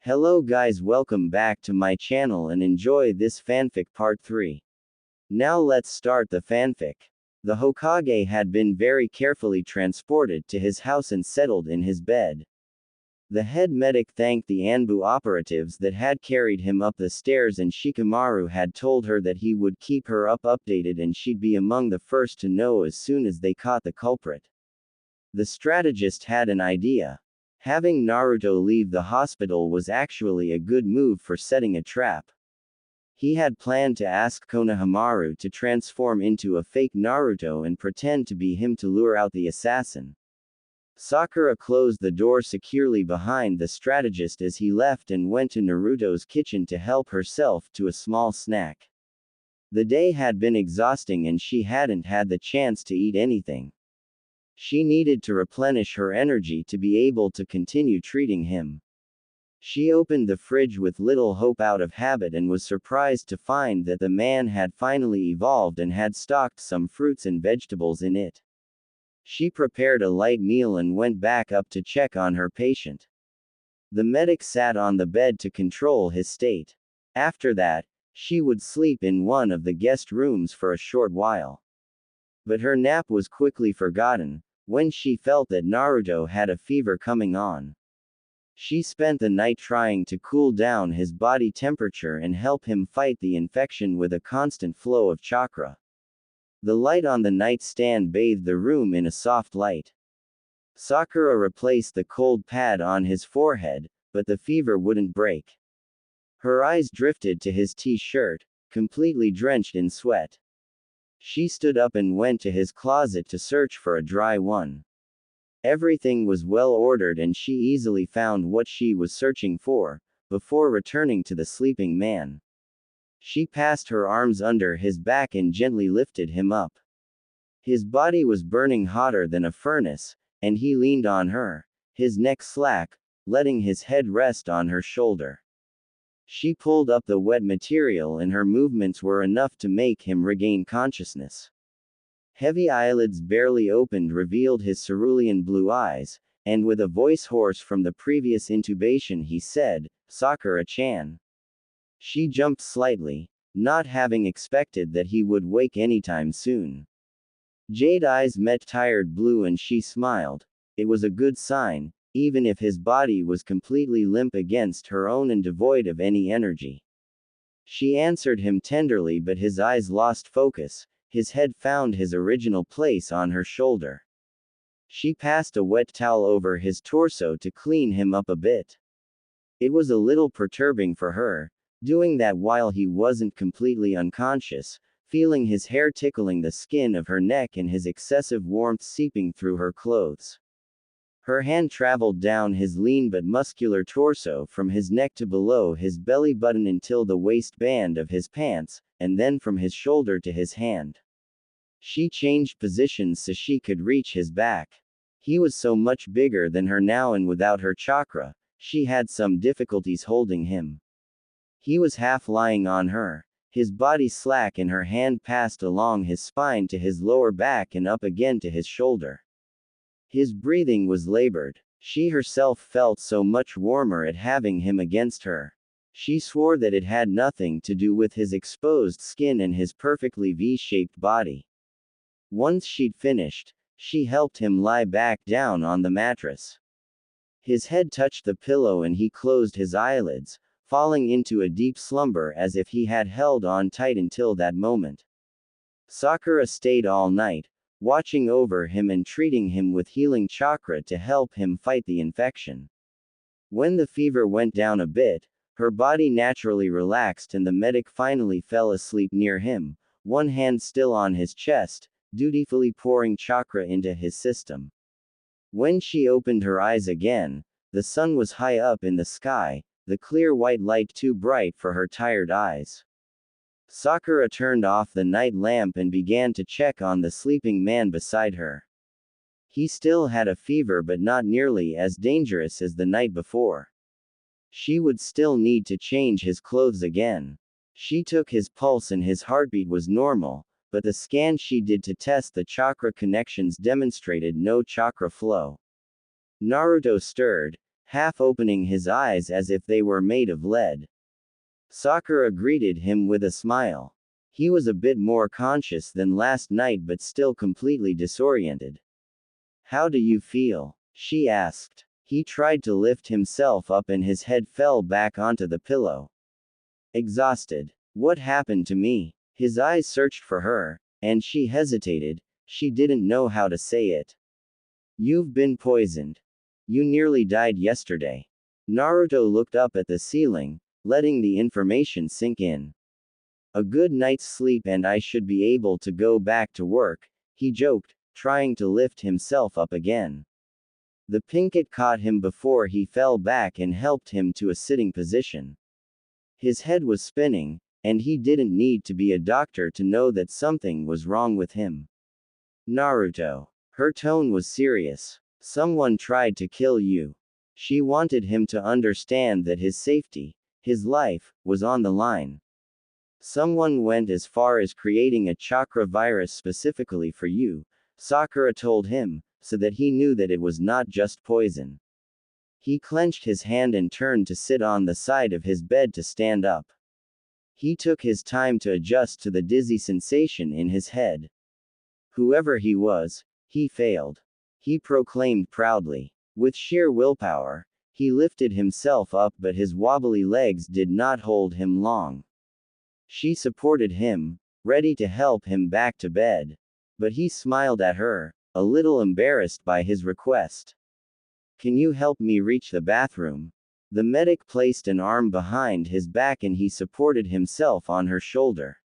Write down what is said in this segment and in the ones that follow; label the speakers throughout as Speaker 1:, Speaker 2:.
Speaker 1: Hello guys, welcome back to my channel and enjoy this fanfic part 3. Now let's start the fanfic. The Hokage had been very carefully transported to his house and settled in his bed. The head medic thanked the Anbu operatives that had carried him up the stairs, and Shikamaru had told her that he would keep her updated and she'd be among the first to know as soon as they caught the culprit. The strategist had an idea. Having Naruto leave the hospital was actually a good move for setting a trap. He had planned to ask Konohamaru to transform into a fake Naruto and pretend to be him to lure out the assassin. Sakura closed the door securely behind the strategist as he left and went to Naruto's kitchen to help herself to a small snack. The day had been exhausting and she hadn't had the chance to eat anything. She needed to replenish her energy to be able to continue treating him. She opened the fridge with little hope out of habit and was surprised to find that the man had finally evolved and had stocked some fruits and vegetables in it. She prepared a light meal and went back up to check on her patient. The medic sat on the bed to control his state. After that, she would sleep in one of the guest rooms for a short while. But her nap was quickly forgotten, when she felt that Naruto had a fever coming on. She spent the night trying to cool down his body temperature and help him fight the infection with a constant flow of chakra. The light on the nightstand bathed the room in a soft light. Sakura replaced the cold pad on his forehead, but the fever wouldn't break. Her eyes drifted to his t-shirt, completely drenched in sweat. She stood up and went to his closet to search for a dry one. Everything was well ordered and she easily found what she was searching for, before returning to the sleeping man. She passed her arms under his back and gently lifted him up. His body was burning hotter than a furnace, and he leaned on her, his neck slack, letting his head rest on her shoulder. She pulled up the wet material and her movements were enough to make him regain consciousness. Heavy eyelids barely opened revealed his cerulean blue eyes, and with a voice hoarse from the previous intubation he said, "Sakura-chan." She jumped slightly, not having expected that he would wake anytime soon. Jade eyes met tired blue and she smiled. It was a good sign, even if his body was completely limp against her own and devoid of any energy. She answered him tenderly, but his eyes lost focus, his head found his original place on her shoulder. She passed a wet towel over his torso to clean him up a bit. It was a little perturbing for her, doing that while he wasn't completely unconscious, feeling his hair tickling the skin of her neck and his excessive warmth seeping through her clothes. Her hand traveled down his lean but muscular torso from his neck to below his belly button until the waistband of his pants, and then from his shoulder to his hand. She changed positions so she could reach his back. He was so much bigger than her now, and without her chakra, she had some difficulties holding him. He was half lying on her, his body slack, and her hand passed along his spine to his lower back and up again to his shoulder. His breathing was labored. She herself felt so much warmer at having him against her. She swore that it had nothing to do with his exposed skin and his perfectly V-shaped body. Once she'd finished, she helped him lie back down on the mattress. His head touched the pillow and he closed his eyelids, falling into a deep slumber as if he had held on tight until that moment. Sakura stayed all night, watching over him and treating him with healing chakra to help him fight the infection. When the fever went down a bit, her body naturally relaxed and the medic finally fell asleep near him, one hand still on his chest, dutifully pouring chakra into his system. When she opened her eyes again, the sun was high up in the sky, the clear white light too bright for her tired eyes. Sakura turned off the night lamp and began to check on the sleeping man beside her. He still had a fever, but not nearly as dangerous as the night before. She would still need to change his clothes again. She took his pulse and his heartbeat was normal, but the scan she did to test the chakra connections demonstrated no chakra flow. Naruto stirred, half opening his eyes as if they were made of lead. Sakura greeted him with a smile. He was a bit more conscious than last night but still completely disoriented. "How do you feel?" she asked. He tried to lift himself up and his head fell back onto the pillow. "Exhausted." "What happened to me?" His eyes searched for her, and she hesitated. She didn't know how to say it. "You've been poisoned. You nearly died yesterday." Naruto looked up at the ceiling, letting the information sink in. "A good night's sleep and I should be able to go back to work," he joked, trying to lift himself up again. The pinkett caught him before he fell back and helped him to a sitting position. His head was spinning, and he didn't need to be a doctor to know that something was wrong with him. "Naruto." Her tone was serious. "Someone tried to kill you." She wanted him to understand that his safety, his life, was on the line. "Someone went as far as creating a chakra virus specifically for you," Sakura told him, so that he knew that it was not just poison. He clenched his hand and turned to sit on the side of his bed to stand up. He took his time to adjust to the dizzy sensation in his head. Whoever he was, he failed. He proclaimed proudly. With sheer willpower, he lifted himself up but his wobbly legs did not hold him long. She supported him, ready to help him back to bed. But he smiled at her, a little embarrassed by his request. "Can you help me reach the bathroom?" The medic placed an arm behind his back and he supported himself on her shoulder.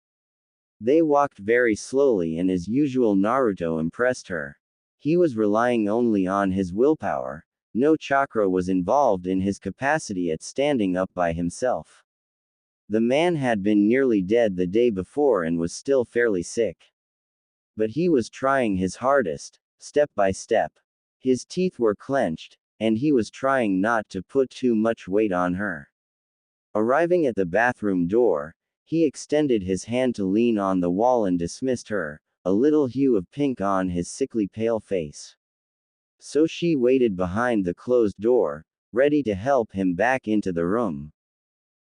Speaker 1: They walked very slowly and as usual Naruto impressed her. He was relying only on his willpower. No chakra was involved in his capacity at standing up by himself. The man had been nearly dead the day before and was still fairly sick. But he was trying his hardest, step by step. His teeth were clenched, and he was trying not to put too much weight on her. Arriving at the bathroom door, he extended his hand to lean on the wall and dismissed her, a little hue of pink on his sickly pale face. So she waited behind the closed door, ready to help him back into the room.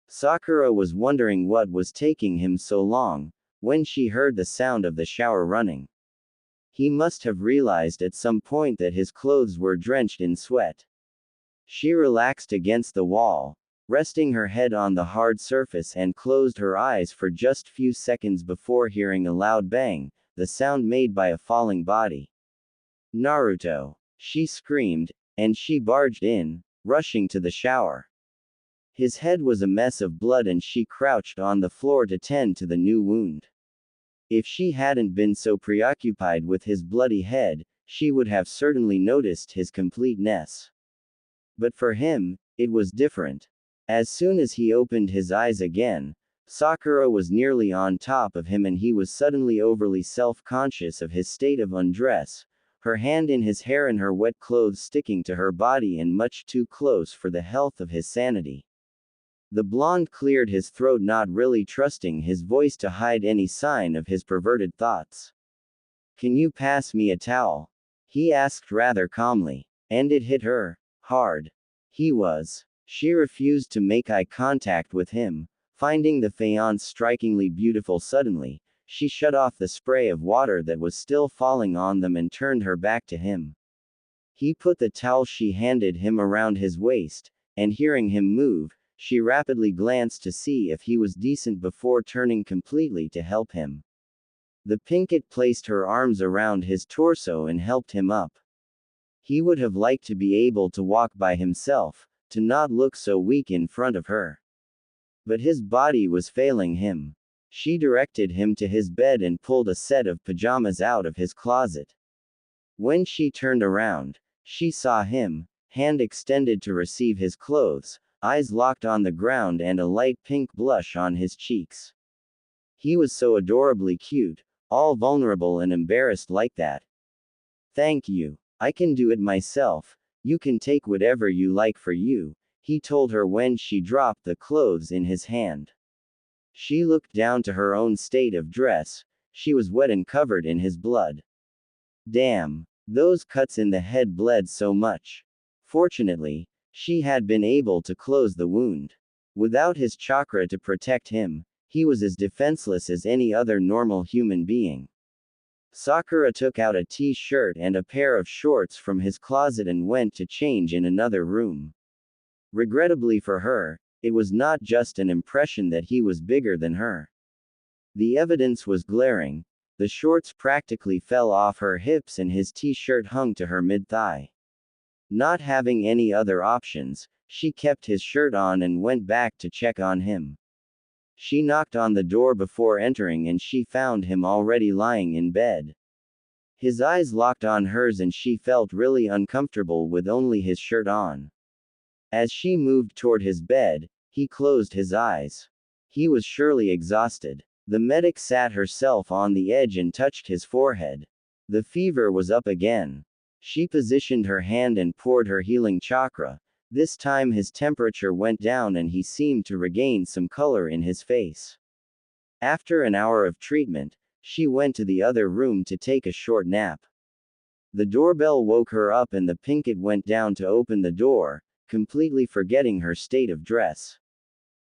Speaker 1: Sakura was wondering what was taking him so long, when she heard the sound of the shower running. He must have realized at some point that his clothes were drenched in sweat. She relaxed against the wall, resting her head on the hard surface and closed her eyes for just few seconds before hearing a loud bang, the sound made by a falling body. "Naruto!" she screamed, and she barged in, rushing to the shower. His head was a mess of blood and she crouched on the floor to tend to the new wound. If she hadn't been so preoccupied with his bloody head, she would have certainly noticed his complete mess. But for him, it was different. As soon as he opened his eyes again, Sakura was nearly on top of him and he was suddenly overly self-conscious of his state of undress, her hand in his hair and her wet clothes sticking to her body and much too close for the health of his sanity. The blonde cleared his throat, not really trusting his voice to hide any sign of his perverted thoughts. "Can you pass me a towel?" he asked rather calmly. And it hit her hard. He was. She refused to make eye contact with him. Finding the faience strikingly beautiful suddenly, she shut off the spray of water that was still falling on them and turned her back to him. He put the towel she handed him around his waist, and hearing him move, she rapidly glanced to see if he was decent before turning completely to help him. The pinkett placed her arms around his torso and helped him up. He would have liked to be able to walk by himself, to not look so weak in front of her. But his body was failing him. She directed him to his bed and pulled a set of pajamas out of his closet. When she turned around, she saw him, hand extended to receive his clothes, eyes locked on the ground and a light pink blush on his cheeks. He was so adorably cute, all vulnerable and embarrassed like that. "Thank you. I can do it myself. You can take whatever you like for you," he told her when she dropped the clothes in his hand. She looked down to her own state of dress. She was wet and covered in his blood. Damn. Those cuts in the head bled so much. Fortunately, She had been able to close the wound. Without his chakra to protect him, he was as defenseless as any other normal human being. Sakura took out a t-shirt and a pair of shorts from his closet and went to change in another room. Regrettably for her, it was not just an impression that he was bigger than her. The evidence was glaring. The shorts practically fell off her hips and his t-shirt hung to her mid-thigh. Not having any other options, she kept his shirt on and went back to check on him. She knocked on the door before entering and she found him already lying in bed. His eyes locked on hers and she felt really uncomfortable with only his shirt on. As she moved toward his bed, he closed his eyes. He was surely exhausted. The medic sat herself on the edge and touched his forehead. The fever was up again. She positioned her hand and poured her healing chakra. This time his temperature went down and he seemed to regain some color in his face. After an hour of treatment, she went to the other room to take a short nap. The doorbell woke her up and the pinkett went down to open the door, completely forgetting her state of dress.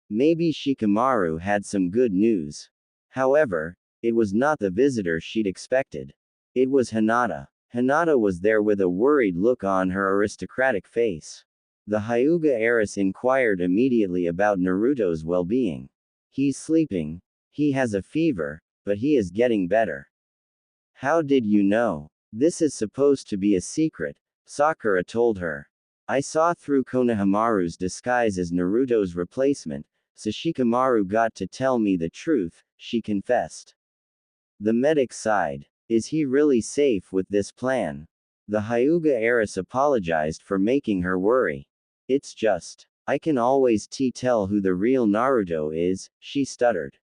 Speaker 1: Maybe Shikamaru had some good news. However, it was not the visitor she'd expected. It was Hinata. Hinata was there with a worried look on her aristocratic face. The Hyuga heiress inquired immediately about Naruto's well-being. He's sleeping. He has a fever, but he is getting better. How did you know? This is supposed to be a secret, Sakura told her. I saw through Konohamaru's disguise as Naruto's replacement, so Shikamaru got to tell me the truth, she confessed. The medic sighed. Is he really safe with this plan? The Hyuga heiress apologized for making her worry. It's just, I can always tell who the real Naruto is, she stuttered.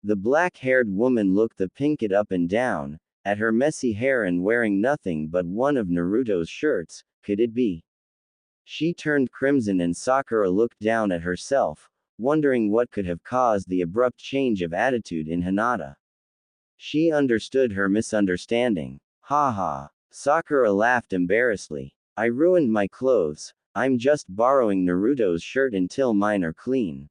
Speaker 1: The black-haired woman looked the pinkett up and down, at her messy hair and wearing nothing but one of Naruto's shirts. Could it be? She turned crimson and Sakura looked down at herself, wondering what could have caused the abrupt change of attitude in Hinata. She understood her misunderstanding. Ha ha. Sakura laughed embarrassedly. I ruined my clothes. I'm just borrowing Naruto's shirt until mine are clean.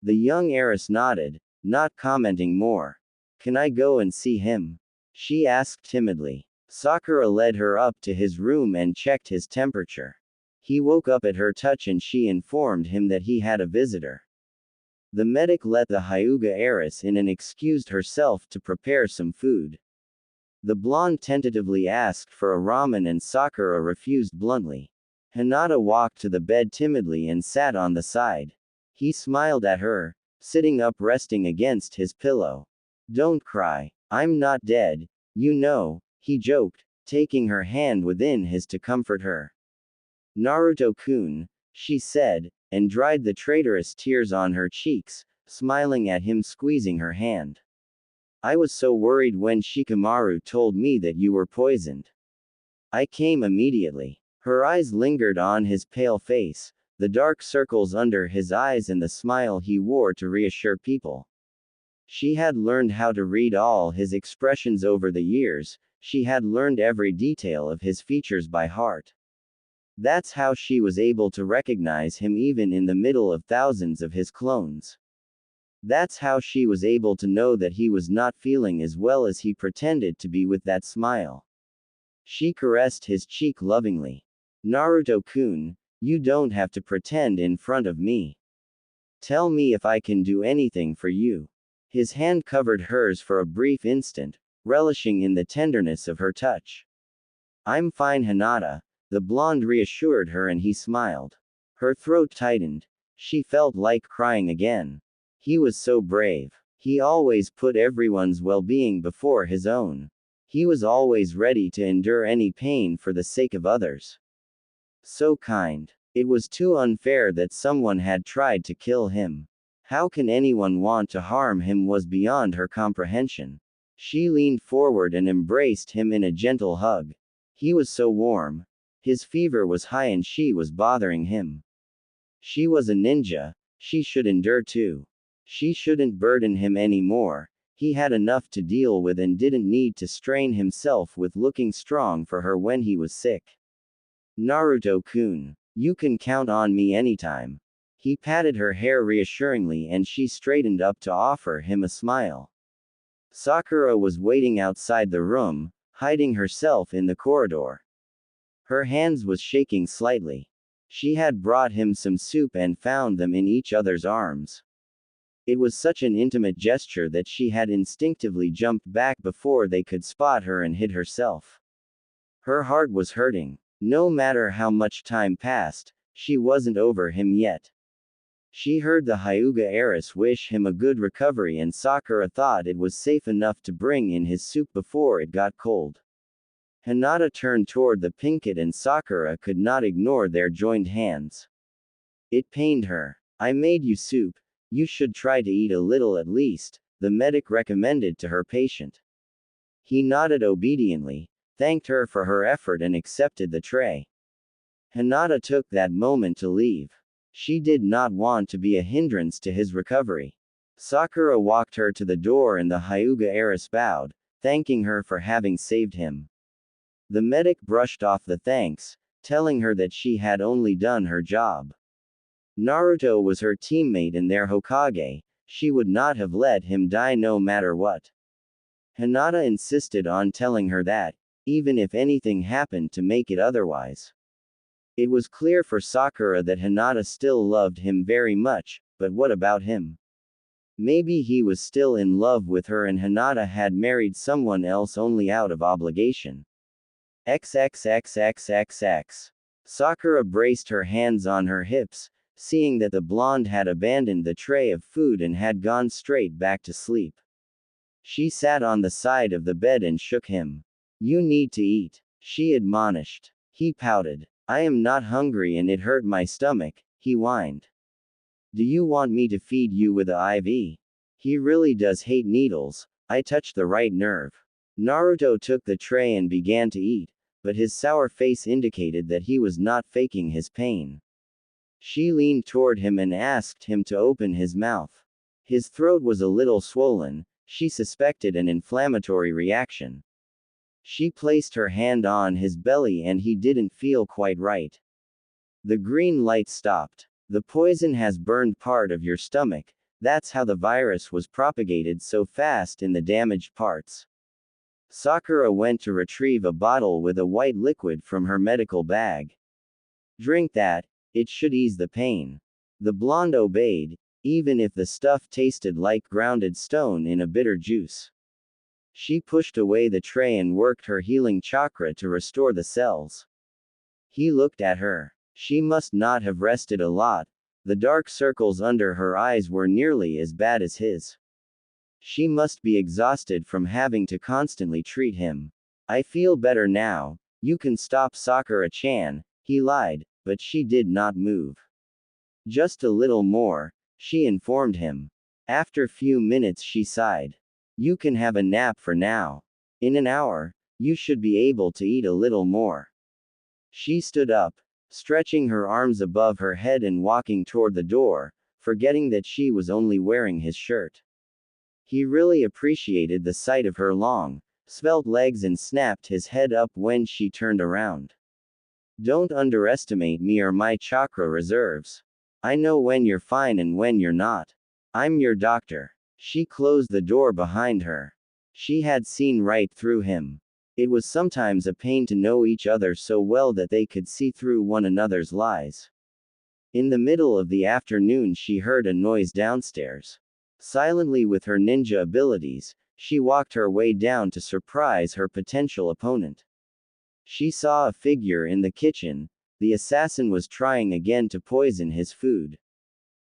Speaker 1: The young heiress nodded, not commenting more. Can I go and see him? She asked timidly. Sakura led her up to his room and checked his temperature. He woke up at her touch and she informed him that he had a visitor. The medic let the Hyuga heiress in and excused herself to prepare some food. The blonde tentatively asked for a ramen and Sakura refused bluntly. Hinata walked to the bed timidly and sat on the side. He smiled at her, sitting up resting against his pillow. Don't cry. I'm not dead, you know, he joked, taking her hand within his to comfort her. Naruto-kun, she said, and dried the traitorous tears on her cheeks, smiling at him squeezing her hand. I was so worried when Shikamaru told me that you were poisoned. I came immediately. Her eyes lingered on his pale face, the dark circles under his eyes and the smile he wore to reassure people. She had learned how to read all his expressions over the years, she had learned every detail of his features by heart. That's how she was able to recognize him even in the middle of thousands of his clones. That's how she was able to know that he was not feeling as well as he pretended to be with that smile. She caressed his cheek lovingly. Naruto-kun, you don't have to pretend in front of me. Tell me if I can do anything for you. His hand covered hers for a brief instant, relishing in the tenderness of her touch. I'm fine, Hinata, the blonde reassured her and he smiled. Her throat tightened. She felt like crying again. He was so brave. He always put everyone's well-being before his own. He was always ready to endure any pain for the sake of others. So kind. It was too unfair that someone had tried to kill him. How can anyone want to harm him was beyond her comprehension. She leaned forward and embraced him in a gentle hug. He was so warm. His fever was high and she was bothering him. She was a ninja, she should endure too. She shouldn't burden him anymore. He had enough to deal with and didn't need to strain himself with looking strong for her when he was sick. Naruto-kun. You can count on me anytime. He patted her hair reassuringly and she straightened up to offer him a smile. Sakura was waiting outside the room, hiding herself in the corridor. Her hands was shaking slightly. She had brought him some soup and found them in each other's arms. It was such an intimate gesture that she had instinctively jumped back before they could spot her and hid herself. Her heart was hurting. No matter how much time passed, she wasn't over him yet. She heard the Hyuga heiress wish him a good recovery and Sakura thought it was safe enough to bring in his soup before it got cold. Hinata turned toward the pinkett and Sakura could not ignore their joined hands. It pained her. I made you soup. You should try to eat a little at least, the medic recommended to her patient. He nodded obediently, thanked her for her effort and accepted the tray. Hinata took that moment to leave. She did not want to be a hindrance to his recovery. Sakura walked her to the door and the Hyuga heiress bowed, thanking her for having saved him. The medic brushed off the thanks, telling her that she had only done her job. Naruto was her teammate and their Hokage, she would not have let him die no matter what. Hinata insisted on telling her that, even if anything happened to make it otherwise. It was clear for Sakura that Hinata still loved him very much, but what about him? Maybe he was still in love with her and Hinata had married someone else only out of obligation. XXXXXX. Sakura braced her hands on her hips, seeing that the blonde had abandoned the tray of food and had gone straight back to sleep. She sat on the side of the bed and shook him. You need to eat, she admonished. He pouted. I am not hungry and it hurt my stomach, he whined. Do you want me to feed you with a IV? He really does hate needles, I touched the right nerve. Naruto took the tray and began to eat, but his sour face indicated that he was not faking his pain. She leaned toward him and asked him to open his mouth. His throat was a little swollen, she suspected an inflammatory reaction. She placed her hand on his belly and he didn't feel quite right. The green light stopped. The poison has burned part of your stomach, that's how the virus was propagated so fast in the damaged parts. Sakura went to retrieve a bottle with a white liquid from her medical bag. Drink that, it should ease the pain. The blonde obeyed, even if the stuff tasted like grounded stone in a bitter juice. She pushed away the tray and worked her healing chakra to restore the cells. He looked at her. She must not have rested a lot. The dark circles under her eyes were nearly as bad as his. She must be exhausted from having to constantly treat him. I feel better now, you can stop Sakura-chan, he lied, but she did not move. Just a little more, she informed him. After few minutes she sighed. You can have a nap for now. In an hour, you should be able to eat a little more. She stood up, stretching her arms above her head and walking toward the door, forgetting that she was only wearing his shirt. He really appreciated the sight of her long, svelte legs and snapped his head up when she turned around. Don't underestimate me or my chakra reserves. I know when you're fine and when you're not. I'm your doctor. She closed the door behind her. She had seen right through him. It was sometimes a pain to know each other so well that they could see through one another's lies. In the middle of the afternoon she heard a noise downstairs. Silently with her ninja abilities, she walked her way down to surprise her potential opponent. She saw a figure in the kitchen. The assassin was trying again to poison his food.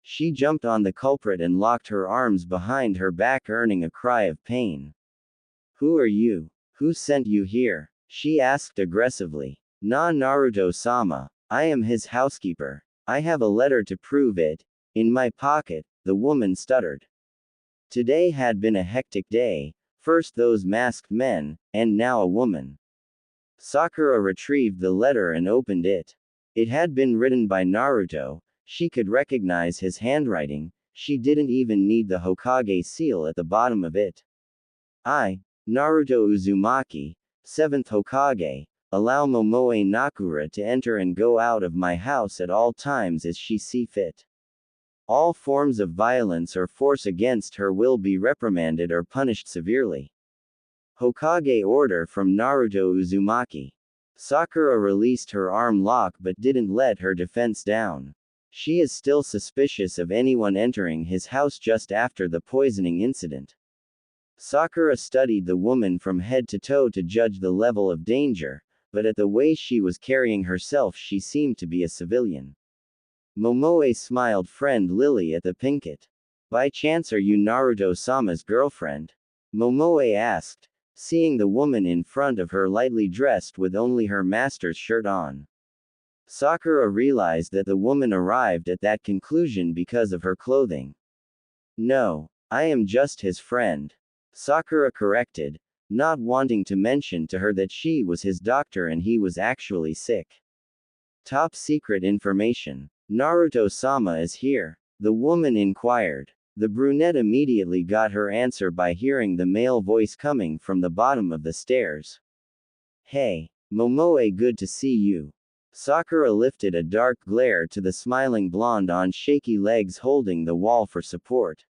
Speaker 1: She jumped on the culprit and locked her arms behind her back, earning a cry of pain. Who are you? Who sent you here? She asked aggressively. Naruto-sama. I am his housekeeper. I have a letter to prove it. In my pocket, the woman stuttered. Today had been a hectic day, first those masked men, and now a woman. Sakura retrieved the letter and opened it. It had been written by Naruto, she could recognize his handwriting, she didn't even need the Hokage seal at the bottom of it. I, Naruto Uzumaki, 7th Hokage, Allow Momoe Nakura to enter and go out of my house at all times as she see fit. All forms of violence or force against her will be reprimanded or punished severely. Hokage order from Naruto Uzumaki. Sakura released her arm lock but didn't let her defense down. She is still suspicious of anyone entering his house just after the poisoning incident. Sakura studied the woman from head to toe to judge the level of danger, but at the way she was carrying herself she seemed to be a civilian. Momoe smiled friend Lily at the Pinkett. By chance are you Naruto-sama's girlfriend? Momoe asked, seeing the woman in front of her lightly dressed with only her master's shirt on. Sakura realized that the woman arrived at that conclusion because of her clothing. No, I am just his friend. Sakura corrected, not wanting to mention to her that she was his doctor and he was actually sick. Top secret information. Naruto-sama is here. The woman inquired. The brunette immediately got her answer by hearing the male voice coming from the bottom of the stairs. Hey, Momoe, good to see you. Sakura lifted a dark glare to the smiling blonde on shaky legs holding the wall for support.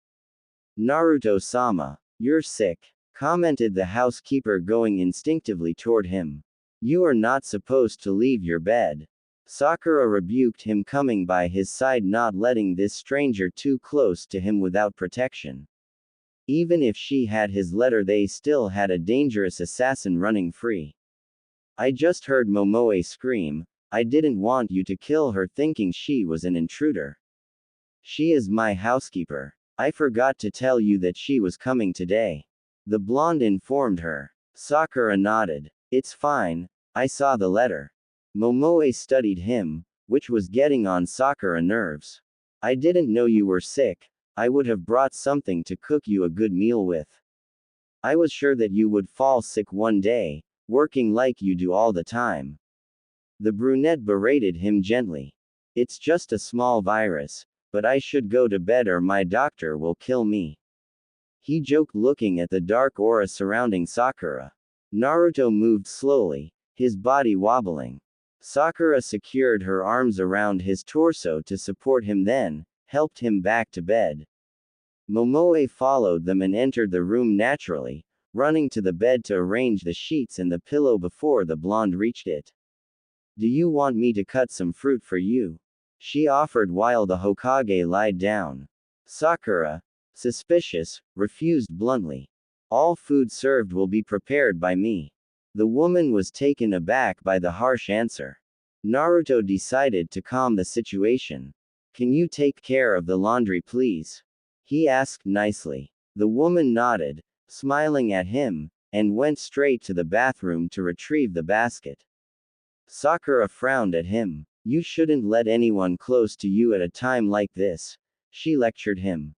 Speaker 1: Naruto-sama, you're sick, commented the housekeeper going instinctively toward him. You are not supposed to leave your bed. Sakura rebuked him, coming by his side, not letting this stranger too close to him without protection. Even if she had his letter, they still had a dangerous assassin running free. I just heard Momoe scream. I didn't want you to kill her thinking she was an intruder. She is my housekeeper. I forgot to tell you that she was coming today. The blonde informed her. Sakura nodded. It's fine, I saw the letter. Momoe studied him, which was getting on Sakura nerves. I didn't know you were sick. I would have brought something to cook you a good meal with. I was sure that you would fall sick one day, working like you do all the time. The brunette berated him gently. It's just a small virus, but I should go to bed or my doctor will kill me. He joked, looking at the dark aura surrounding Sakura. Naruto moved slowly, his body wobbling. Sakura secured her arms around his torso to support him, then helped him back to bed. Momoe followed them and entered the room naturally, running to the bed to arrange the sheets and the pillow before the blonde reached it. Do you want me to cut some fruit for you? She offered while the Hokage lied down. Sakura, suspicious, refused bluntly. All food served will be prepared by me. The woman was taken aback by the harsh answer. Naruto decided to calm the situation. Can you take care of the laundry, please? He asked nicely. The woman nodded, smiling at him, and went straight to the bathroom to retrieve the basket. Sakura frowned at him. You shouldn't let anyone close to you at a time like this, she lectured him.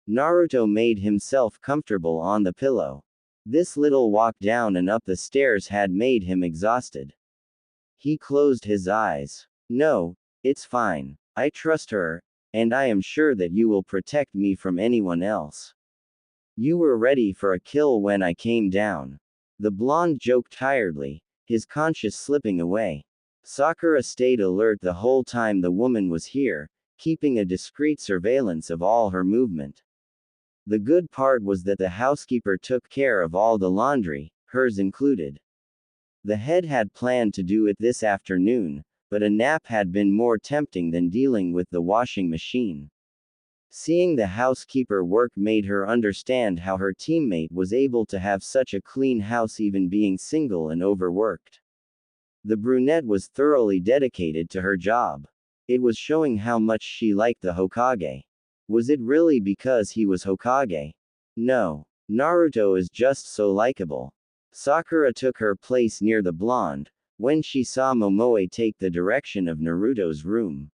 Speaker 1: Naruto made himself comfortable on the pillow. This little walk down and up the stairs had made him exhausted. He closed his eyes. No, it's fine. I trust her, and I am sure that you will protect me from anyone else. You were ready for a kill when I came down. The blonde joked tiredly, his conscience slipping away. Sakura stayed alert the whole time the woman was here, keeping a discreet surveillance of all her movement. The good part was that the housekeeper took care of all the laundry, hers included. The head had planned to do it this afternoon, but a nap had been more tempting than dealing with the washing machine. Seeing the housekeeper work made her understand how her teammate was able to have such a clean house even being single and overworked. The brunette was thoroughly dedicated to her job. It was showing how much she liked the Hokage. Was it really because he was Hokage? No. Naruto is just so likable. Sakura took her place near the blonde, when she saw Momoe take the direction of Naruto's room.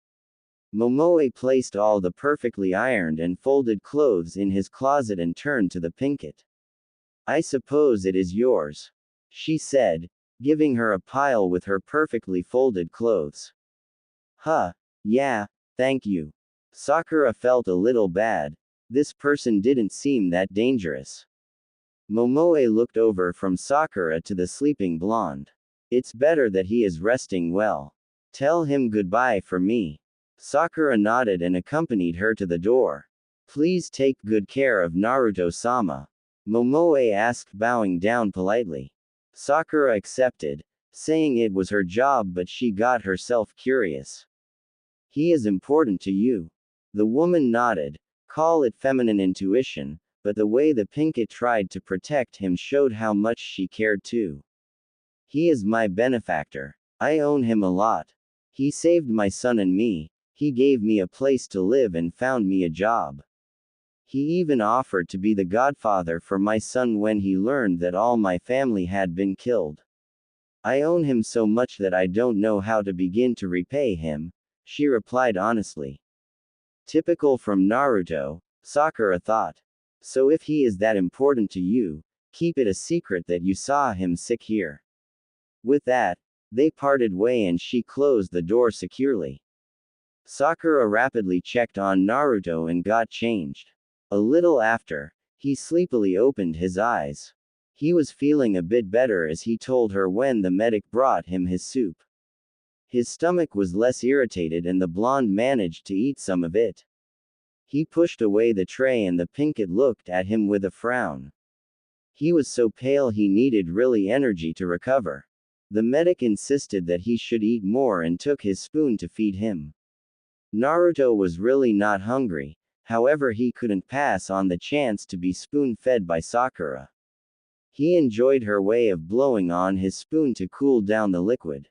Speaker 1: Momoe placed all the perfectly ironed and folded clothes in his closet and turned to the Pinkett. I suppose it is yours, she said, giving her a pile with her perfectly folded clothes. Huh, yeah, thank you. Sakura felt a little bad. This person didn't seem that dangerous. Momoe looked over from Sakura to the sleeping blonde. It's better that he is resting well. Tell him goodbye for me. Sakura nodded and accompanied her to the door. Please take good care of Naruto-sama. Momoe asked, bowing down politely. Sakura accepted, saying it was her job, but she got herself curious. He is important to you. The woman nodded. Call it feminine intuition, but the way the Pinkett tried to protect him showed how much she cared too. He is my benefactor. I own him a lot. He saved my son and me. He gave me a place to live and found me a job. He even offered to be the godfather for my son when he learned that all my family had been killed. I own him so much that I don't know how to begin to repay him, she replied honestly. Typical from Naruto, Sakura thought. So if he is that important to you, keep it a secret that you saw him sick here. With that, they parted way and she closed the door securely. Sakura rapidly checked on Naruto and got changed. A little after, he sleepily opened his eyes. He was feeling a bit better as he told her when the medic brought him his soup. His stomach was less irritated and the blonde managed to eat some of it. He pushed away the tray and the Pinkett looked at him with a frown. He was so pale he needed really energy to recover. The medic insisted that he should eat more and took his spoon to feed him. Naruto was really not hungry, however he couldn't pass on the chance to be spoon-fed by Sakura. He enjoyed her way of blowing on his spoon to cool down the liquid.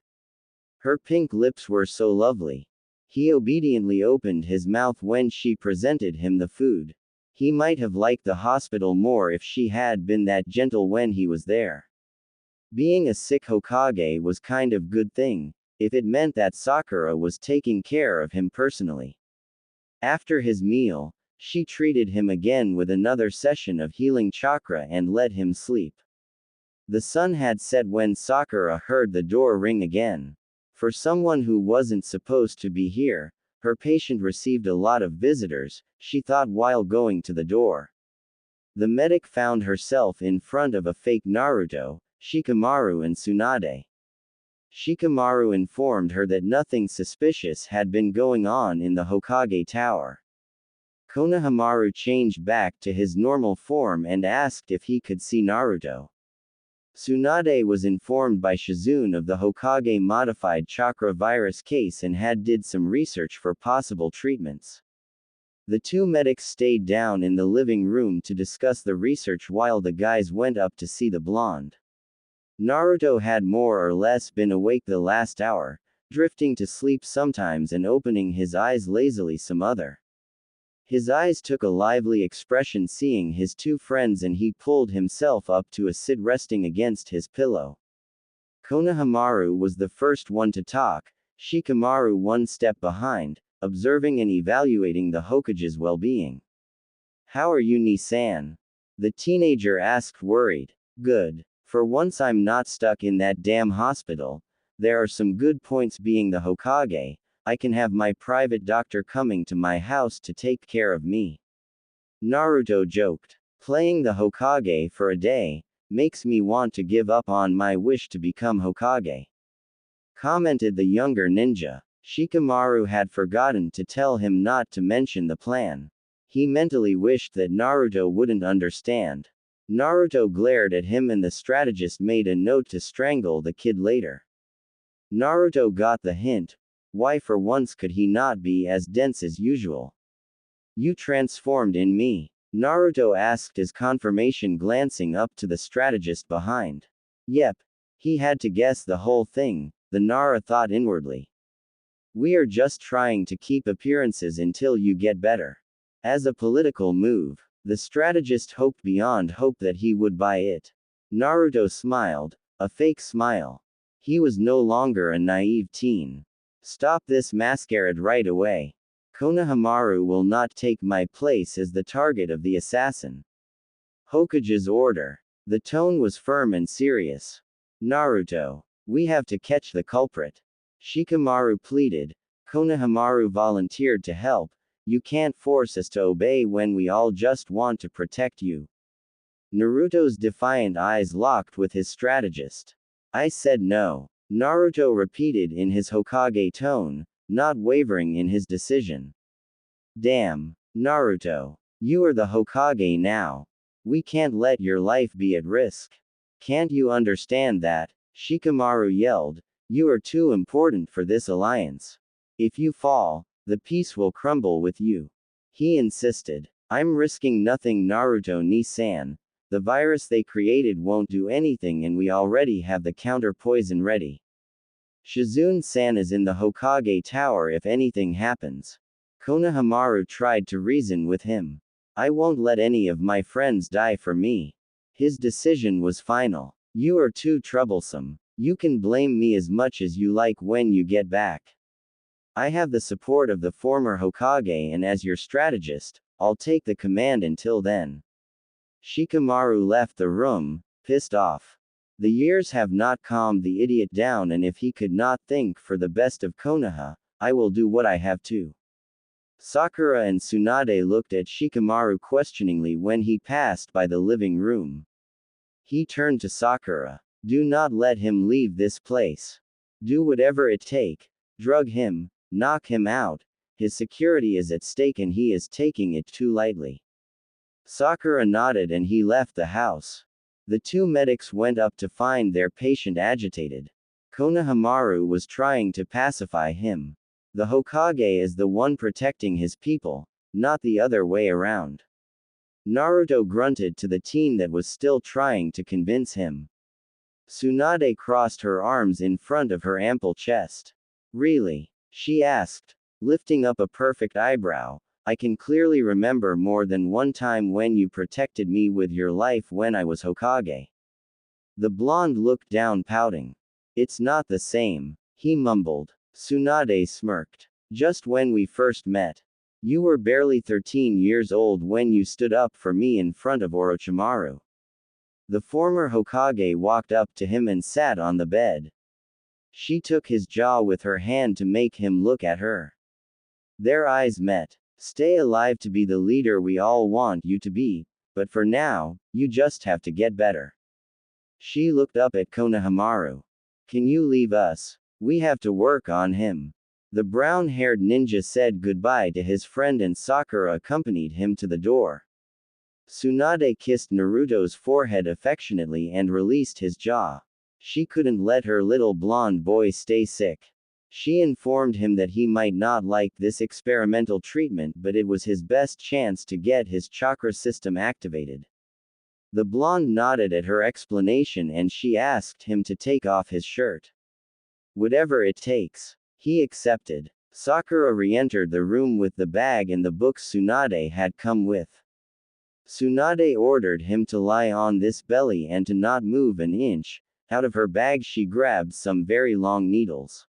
Speaker 1: Her pink lips were so lovely. He obediently opened his mouth when she presented him the food. He might have liked the hospital more if she had been that gentle when he was there. Being a sick Hokage was kind of good thing, if it meant that Sakura was taking care of him personally. After his meal, she treated him again with another session of healing chakra and let him sleep. The sun had set when Sakura heard the door ring again. For someone who wasn't supposed to be here, her patient received a lot of visitors, she thought while going to the door. The medic found herself in front of a fake Naruto, Shikamaru and Tsunade. Shikamaru informed her that nothing suspicious had been going on in the Hokage Tower. Konohamaru changed back to his normal form and asked if he could see Naruto. Tsunade was informed by Shizune of the Hokage modified chakra virus case and had did some research for possible treatments. The two medics stayed down in the living room to discuss the research while the guys went up to see the blonde. Naruto had more or less been awake the last hour, drifting to sleep sometimes and opening his eyes lazily some other. His eyes took a lively expression seeing his two friends and he pulled himself up to a sit resting against his pillow. Konohamaru was the first one to talk, Shikamaru one step behind, observing and evaluating the Hokage's well-being. How are you, Ni-san? The teenager asked worried. Good. For once I'm not stuck in that damn hospital. There are some good points being the Hokage. I can have my private doctor coming to my house to take care of me. Naruto joked. Playing the Hokage for a day makes me want to give up on my wish to become Hokage. Commented the younger ninja. Shikamaru had forgotten to tell him not to mention the plan. He mentally wished that Naruto wouldn't understand. Naruto glared at him and the strategist made a note to strangle the kid later. Naruto got the hint. Why for once could he not be as dense as usual? You transformed in me? Naruto asked as confirmation glancing up to the strategist behind. Yep. He had to guess the whole thing, the Nara thought inwardly. We are just trying to keep appearances until you get better. As a political move, the strategist hoped beyond hope that he would buy it. Naruto smiled, a fake smile. He was no longer a naive teen. Stop this masquerade right away. Konohamaru will not take my place as the target of the assassin. Hokage's order. The tone was firm and serious. Naruto. We have to catch the culprit. Shikamaru pleaded. Konohamaru volunteered to help. You can't force us to obey when we all just want to protect you. Naruto's defiant eyes locked with his strategist. I said no. Naruto repeated in his Hokage tone, not wavering in his decision. Damn, Naruto. You are the Hokage now. We can't let your life be at risk. Can't you understand that? Shikamaru yelled. You are too important for this alliance. If you fall, the peace will crumble with you. He insisted. I'm risking nothing, Naruto-ni-san. The virus they created won't do anything and we already have the counter poison ready. Shizune-san is in the Hokage tower if anything happens. Konohamaru tried to reason with him. I won't let any of my friends die for me. His decision was final. You are too troublesome. You can blame me as much as you like when you get back. I have the support of the former Hokage and as your strategist, I'll take the command until then. Shikamaru left the room, pissed off. The years have not calmed the idiot down and if he could not think for the best of Konoha, I will do what I have to. Sakura and Tsunade looked at Shikamaru questioningly when he passed by the living room. He turned to Sakura. Do not let him leave this place. Do whatever it take. Drug him, knock him out. His security is at stake and he is taking it too lightly. Sakura nodded and he left the house. The two medics went up to find their patient agitated. Konohamaru was trying to pacify him. The Hokage is the one protecting his people, not the other way around. Naruto grunted to the teen that was still trying to convince him. Tsunade crossed her arms in front of her ample chest. Really? She asked, lifting up a perfect eyebrow. I can clearly remember more than one time when you protected me with your life when I was Hokage. The blonde looked down pouting. It's not the same, he mumbled. Tsunade smirked. Just when we first met. You were barely 13 years old when you stood up for me in front of Orochimaru. The former Hokage walked up to him and sat on the bed. She took his jaw with her hand to make him look at her. Their eyes met. Stay alive to be the leader we all want you to be, but for now, you just have to get better. She looked up at Konohamaru. Can you leave us? We have to work on him. The brown-haired ninja said goodbye to his friend and Sakura accompanied him to the door. Tsunade kissed Naruto's forehead affectionately and released his jaw. She couldn't let her little blonde boy stay sick. She informed him that he might not like this experimental treatment but it was his best chance to get his chakra system activated. The blonde nodded at her explanation and she asked him to take off his shirt. Whatever it takes. He accepted. Sakura re-entered the room with the bag and the books Tsunade had come with. Tsunade ordered him to lie on this belly and to not move an inch. Out of her bag she grabbed some very long needles.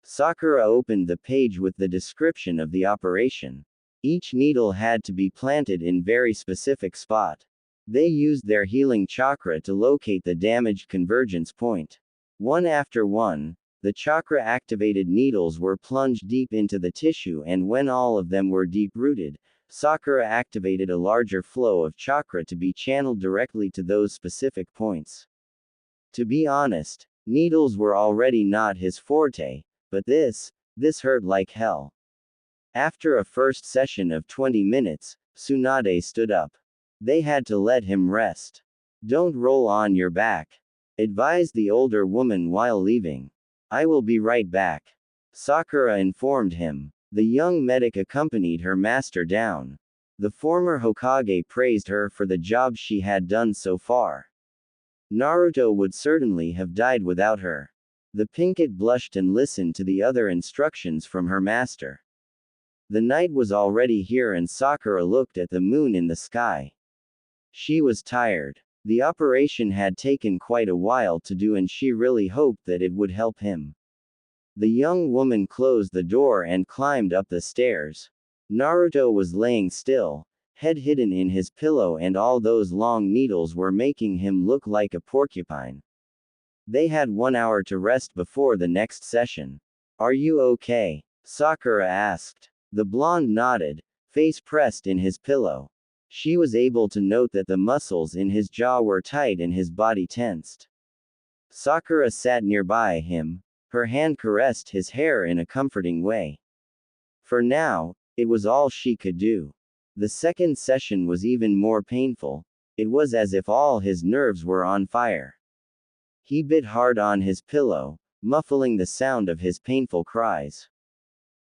Speaker 1: Sakura opened the page with the description of the operation. Each needle had to be planted in very specific spot. They used their healing chakra to locate the damaged convergence point. One after one, the chakra-activated needles were plunged deep into the tissue and when all of them were deep-rooted, Sakura activated a larger flow of chakra to be channeled directly to those specific points. To be honest, needles were already not his forte, but this hurt like hell. After a first session of 20 minutes, Tsunade stood up. They had to let him rest. Don't roll on your back, advised the older woman while leaving. I will be right back. Sakura informed him. The young medic accompanied her master down. The former Hokage praised her for the job she had done so far. Naruto would certainly have died without her. The Pinkett blushed and listened to the other instructions from her master. The night was already here and Sakura looked at the moon in the sky. She was tired. The operation had taken quite a while to do and she really hoped that it would help him. The young woman closed the door and climbed up the stairs. Naruto was laying still, head hidden in his pillow and all those long needles were making him look like a porcupine. They had 1 hour to rest before the next session. Are you okay? Sakura asked. The blonde nodded, face pressed in his pillow. She was able to note that the muscles in his jaw were tight and his body tensed. Sakura sat nearby him, her hand caressed his hair in a comforting way. For now, it was all she could do. The second session was even more painful. It was as if all his nerves were on fire. He bit hard on his pillow, muffling the sound of his painful cries.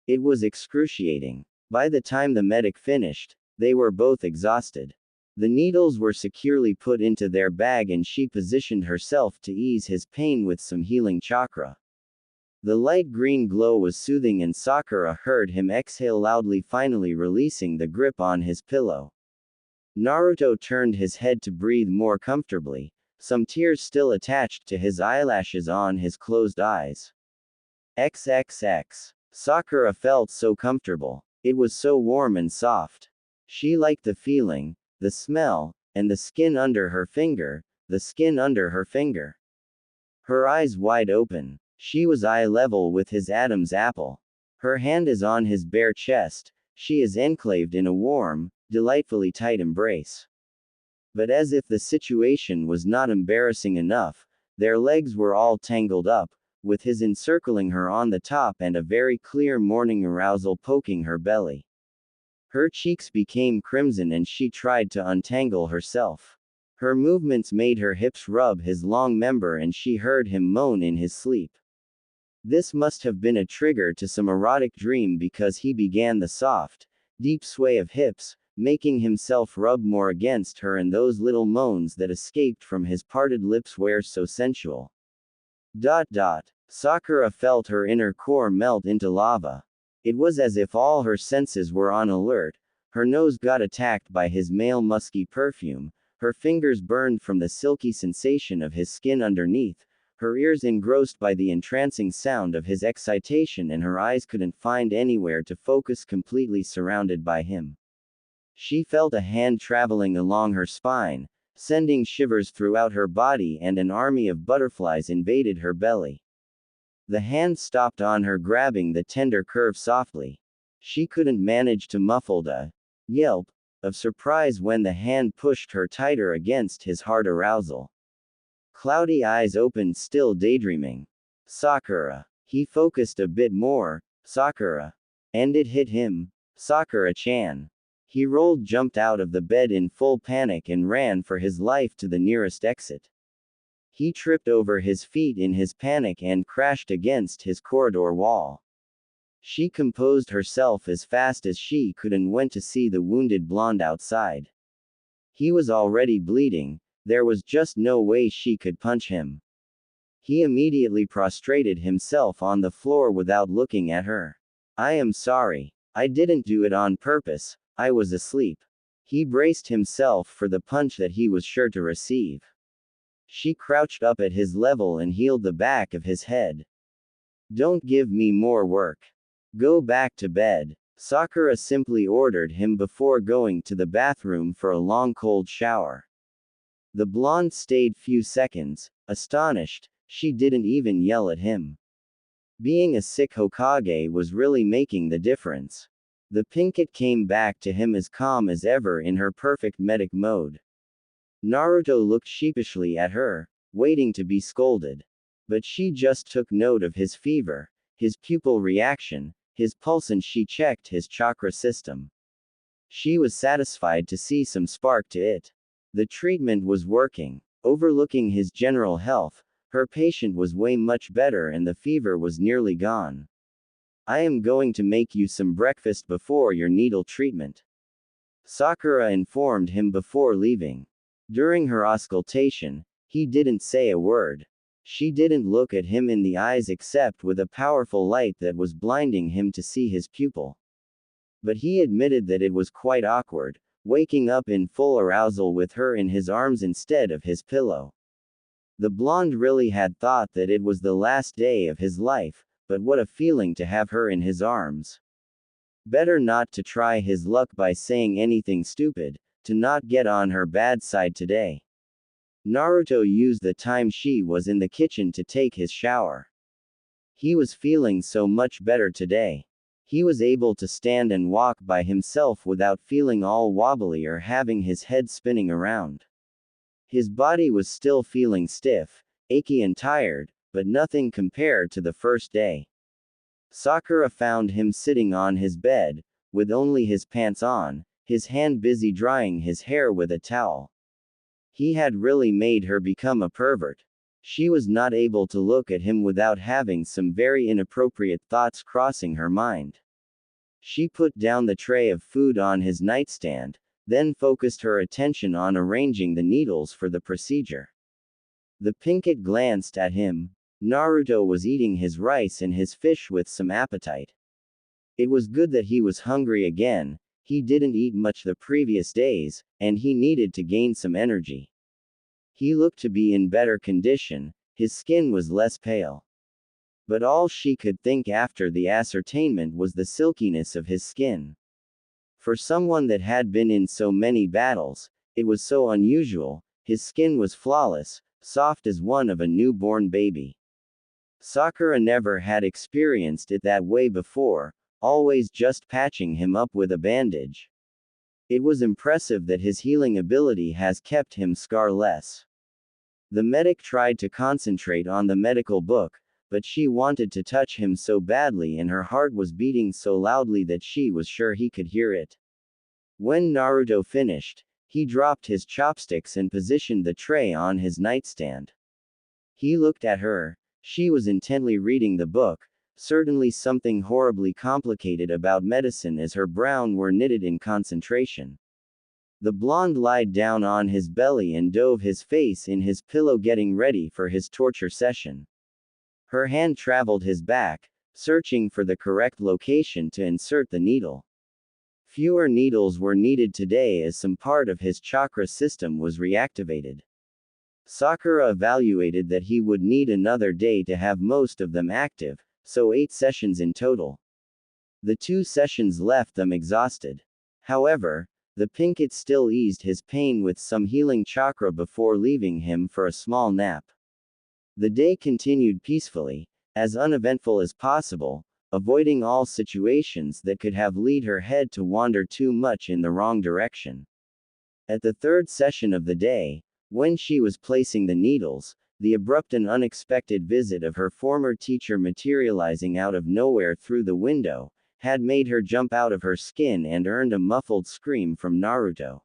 Speaker 1: It was excruciating. By the time the medic finished, they were both exhausted. The needles were securely put into their bag and she positioned herself to ease his pain with some healing chakra. The light green glow was soothing and Sakura heard him exhale loudly, finally releasing the grip on his pillow. Naruto turned his head to breathe more comfortably, some tears still attached to his eyelashes on his closed eyes. XXX. Sakura felt so comfortable. It was so warm and soft. She liked the feeling, the smell, and the skin under her finger, the skin under her finger. Her eyes wide open. She was eye level with his Adam's apple. Her hand is on his bare chest, she is enclaved in a warm, delightfully tight embrace. But as if the situation was not embarrassing enough, their legs were all tangled up, with his encircling her on the top and a very clear morning arousal poking her belly. Her cheeks became crimson and she tried to untangle herself. Her movements made her hips rub his long member and she heard him moan in his sleep. This must have been a trigger to some erotic dream because he began the soft, deep sway of hips, making himself rub more against her and those little moans that escaped from his parted lips were so sensual. Sakura felt her inner core melt into lava. It was as if all her senses were on alert. Her nose got attacked by his male musky perfume, her fingers burned from the silky sensation of his skin underneath, her ears engrossed by the entrancing sound of his excitation, and her eyes couldn't find anywhere to focus, completely surrounded by him. She felt a hand traveling along her spine, sending shivers throughout her body, and an army of butterflies invaded her belly. The hand stopped on her, grabbing the tender curve softly. She couldn't manage to muffle a yelp of surprise when the hand pushed her tighter against his hard arousal. Cloudy eyes opened, still daydreaming. Sakura. He focused a bit more. Sakura. And it hit him. Sakura-chan. He rolled, jumped out of the bed in full panic and ran for his life to the nearest exit. He tripped over his feet in his panic and crashed against his corridor wall. She composed herself as fast as she could and went to see the wounded blonde outside. He was already bleeding, there was just no way she could punch him. He immediately prostrated himself on the floor without looking at her. I am sorry. I didn't do it on purpose, I was asleep. He braced himself for the punch that he was sure to receive. She crouched up at his level and healed the back of his head. Don't give me more work. Go back to bed. Sakura simply ordered him before going to the bathroom for a long cold shower. The blonde stayed few seconds, astonished. She didn't even yell at him. Being a sick Hokage was really making the difference. The Pinkett came back to him as calm as ever in her perfect medic mode. Naruto looked sheepishly at her, waiting to be scolded. But she just took note of his fever, his pupil reaction, his pulse, and she checked his chakra system. She was satisfied to see some spark to it. The treatment was working. Overlooking his general health, her patient was way much better and the fever was nearly gone. I am going to make you some breakfast before your needle treatment, Sakura informed him before leaving. During her auscultation, he didn't say a word. She didn't look at him in the eyes except with a powerful light that was blinding him to see his pupil. But he admitted that it was quite awkward, waking up in full arousal with her in his arms instead of his pillow. The blonde really had thought that it was the last day of his life, but what a feeling to have her in his arms. Better not to try his luck by saying anything stupid, to not get on her bad side today. Naruto used the time she was in the kitchen to take his shower. He was feeling so much better today. He was able to stand and walk by himself without feeling all wobbly or having his head spinning around. His body was still feeling stiff, achy and tired, but nothing compared to the first day. Sakura found him sitting on his bed, with only his pants on, his hand busy drying his hair with a towel. He had really made her become a pervert. She was not able to look at him without having some very inappropriate thoughts crossing her mind. She put down the tray of food on his nightstand, then focused her attention on arranging the needles for the procedure. The Pinkett glanced at him. Naruto was eating his rice and his fish with some appetite. It was good that he was hungry again. He didn't eat much the previous days, and he needed to gain some energy. He looked to be in better condition, his skin was less pale. But all she could think after the ascertainment was the silkiness of his skin. For someone that had been in so many battles, it was so unusual. His skin was flawless, soft as one of a newborn baby. Sakura never had experienced it that way before, always just patching him up with a bandage. It was impressive that his healing ability has kept him scarless. The medic tried to concentrate on the medical book, but she wanted to touch him so badly and her heart was beating so loudly that she was sure he could hear it. When Naruto finished, he dropped his chopsticks and positioned the tray on his nightstand. He looked at her. She was intently reading the book, certainly something horribly complicated about medicine as her brows were knitted in concentration. The blonde lied down on his belly and dove his face in his pillow getting ready for his torture session. Her hand traveled his back, searching for the correct location to insert the needle. Fewer needles were needed today as some part of his chakra system was reactivated. Sakura evaluated that he would need another day to have most of them active, so 8 sessions in total. The 2 sessions left them exhausted. However, the Pinkett still eased his pain with some healing chakra before leaving him for a small nap. The day continued peacefully, as uneventful as possible, avoiding all situations that could have led her head to wander too much in the wrong direction. At the 3rd session of the day, when she was placing the needles, the abrupt and unexpected visit of her former teacher materializing out of nowhere through the window, had made her jump out of her skin and earned a muffled scream from Naruto.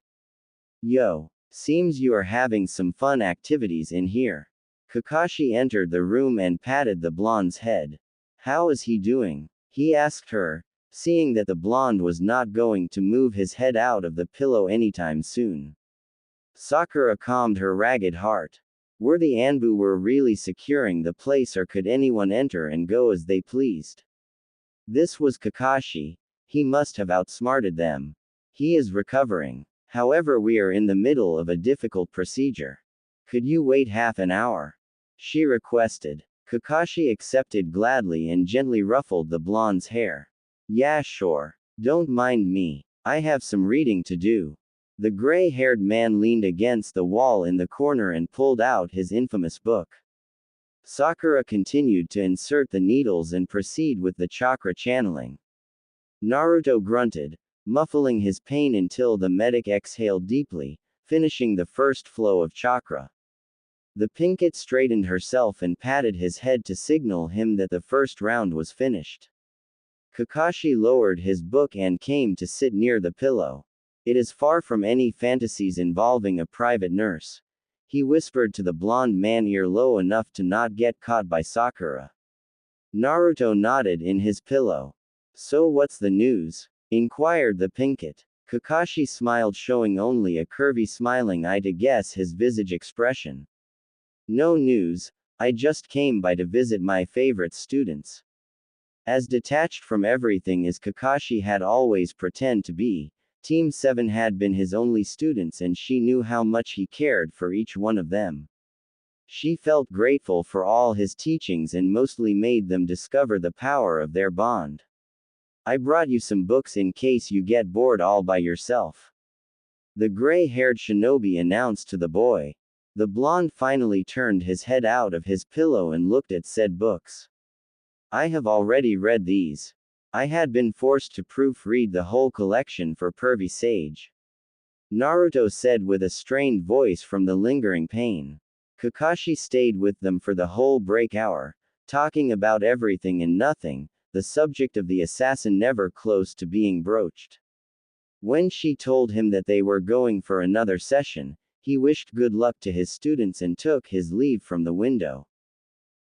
Speaker 1: "Yo, seems you are having some fun activities in here." Kakashi entered the room and patted the blonde's head. "How is he doing?" he asked her, seeing that the blonde was not going to move his head out of the pillow anytime soon. Sakura calmed her ragged heart. Were the Anbu were really securing the place or could anyone enter and go as they pleased? This was Kakashi. He must have outsmarted them. He is recovering. However, we are in the middle of a difficult procedure. Could you wait half an hour? She requested. Kakashi accepted gladly and gently ruffled the blonde's hair. Yeah, sure. Don't mind me. I have some reading to do. The gray-haired man leaned against the wall in the corner and pulled out his infamous book. Sakura continued to insert the needles and proceed with the chakra channeling. Naruto grunted, muffling his pain until the medic exhaled deeply, finishing the first flow of chakra. The Pinkett straightened herself and patted his head to signal him that the first round was finished. Kakashi lowered his book and came to sit near the pillow. It is far from any fantasies involving a private nurse. He whispered to the blonde man ear low enough to not get caught by Sakura. Naruto nodded in his pillow. So what's the news? Inquired the Pinkett. Kakashi smiled, showing only a curvy smiling eye to guess his visage expression. No news, I just came by to visit my favorite students. As detached from everything as Kakashi had always pretended to be, Team 7 had been his only students and she knew how much he cared for each one of them. She felt grateful for all his teachings and mostly made them discover the power of their bond. I brought you some books in case you get bored all by yourself. The gray-haired shinobi announced to the boy. The blonde finally turned his head out of his pillow and looked at said books. I have already read these. I had been forced to proofread the whole collection for Pervy Sage. Naruto said with a strained voice from the lingering pain. Kakashi stayed with them for the whole break hour, talking about everything and nothing, the subject of the assassin never close to being broached. When she told him that they were going for another session, he wished good luck to his students and took his leave from the window.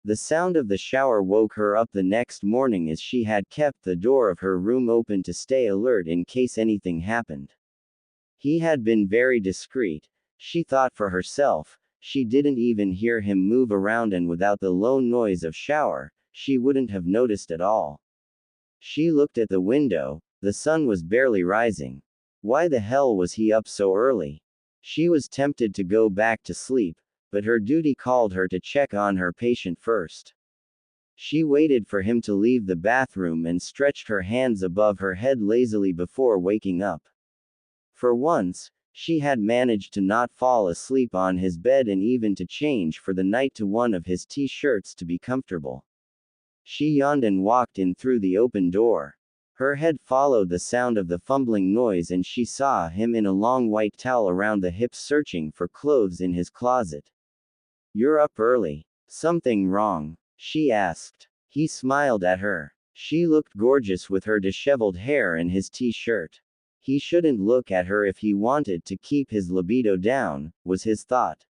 Speaker 1: The sound of the shower woke her up the next morning, as she had kept the door of her room open to stay alert in case anything happened. He had been very discreet, she thought for herself. She didn't even hear him move around, and without the lone noise of shower, she wouldn't have noticed at all. She looked at the window, the sun was barely rising. Why the hell was he up so early? She was tempted to go back to sleep, but her duty called her to check on her patient first. She waited for him to leave the bathroom and stretched her hands above her head lazily before waking up. For once, she had managed to not fall asleep on his bed and even to change for the night to one of his t-shirts to be comfortable. She yawned and walked in through the open door. Her head followed the sound of the fumbling noise, and she saw him in a long white towel around the hips searching for clothes in his closet. "You're up early. Something wrong?" she asked. He smiled at her. She looked gorgeous with her disheveled hair and his t-shirt. He shouldn't look at her if he wanted to keep his libido down, was his thought.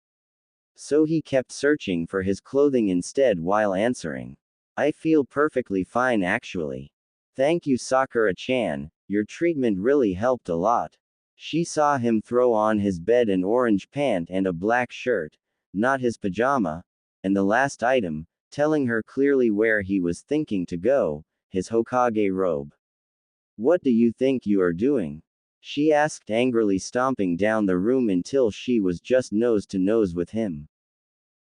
Speaker 1: So he kept searching for his clothing instead while answering. "I feel perfectly fine actually. Thank you, Sakura-chan, your treatment really helped a lot." She saw him throw on his bed an orange pant and a black shirt, not his pajama, and the last item, telling her clearly where he was thinking to go, his Hokage robe. "What do you think you are doing?" she asked angrily, stomping down the room until she was just nose to nose with him.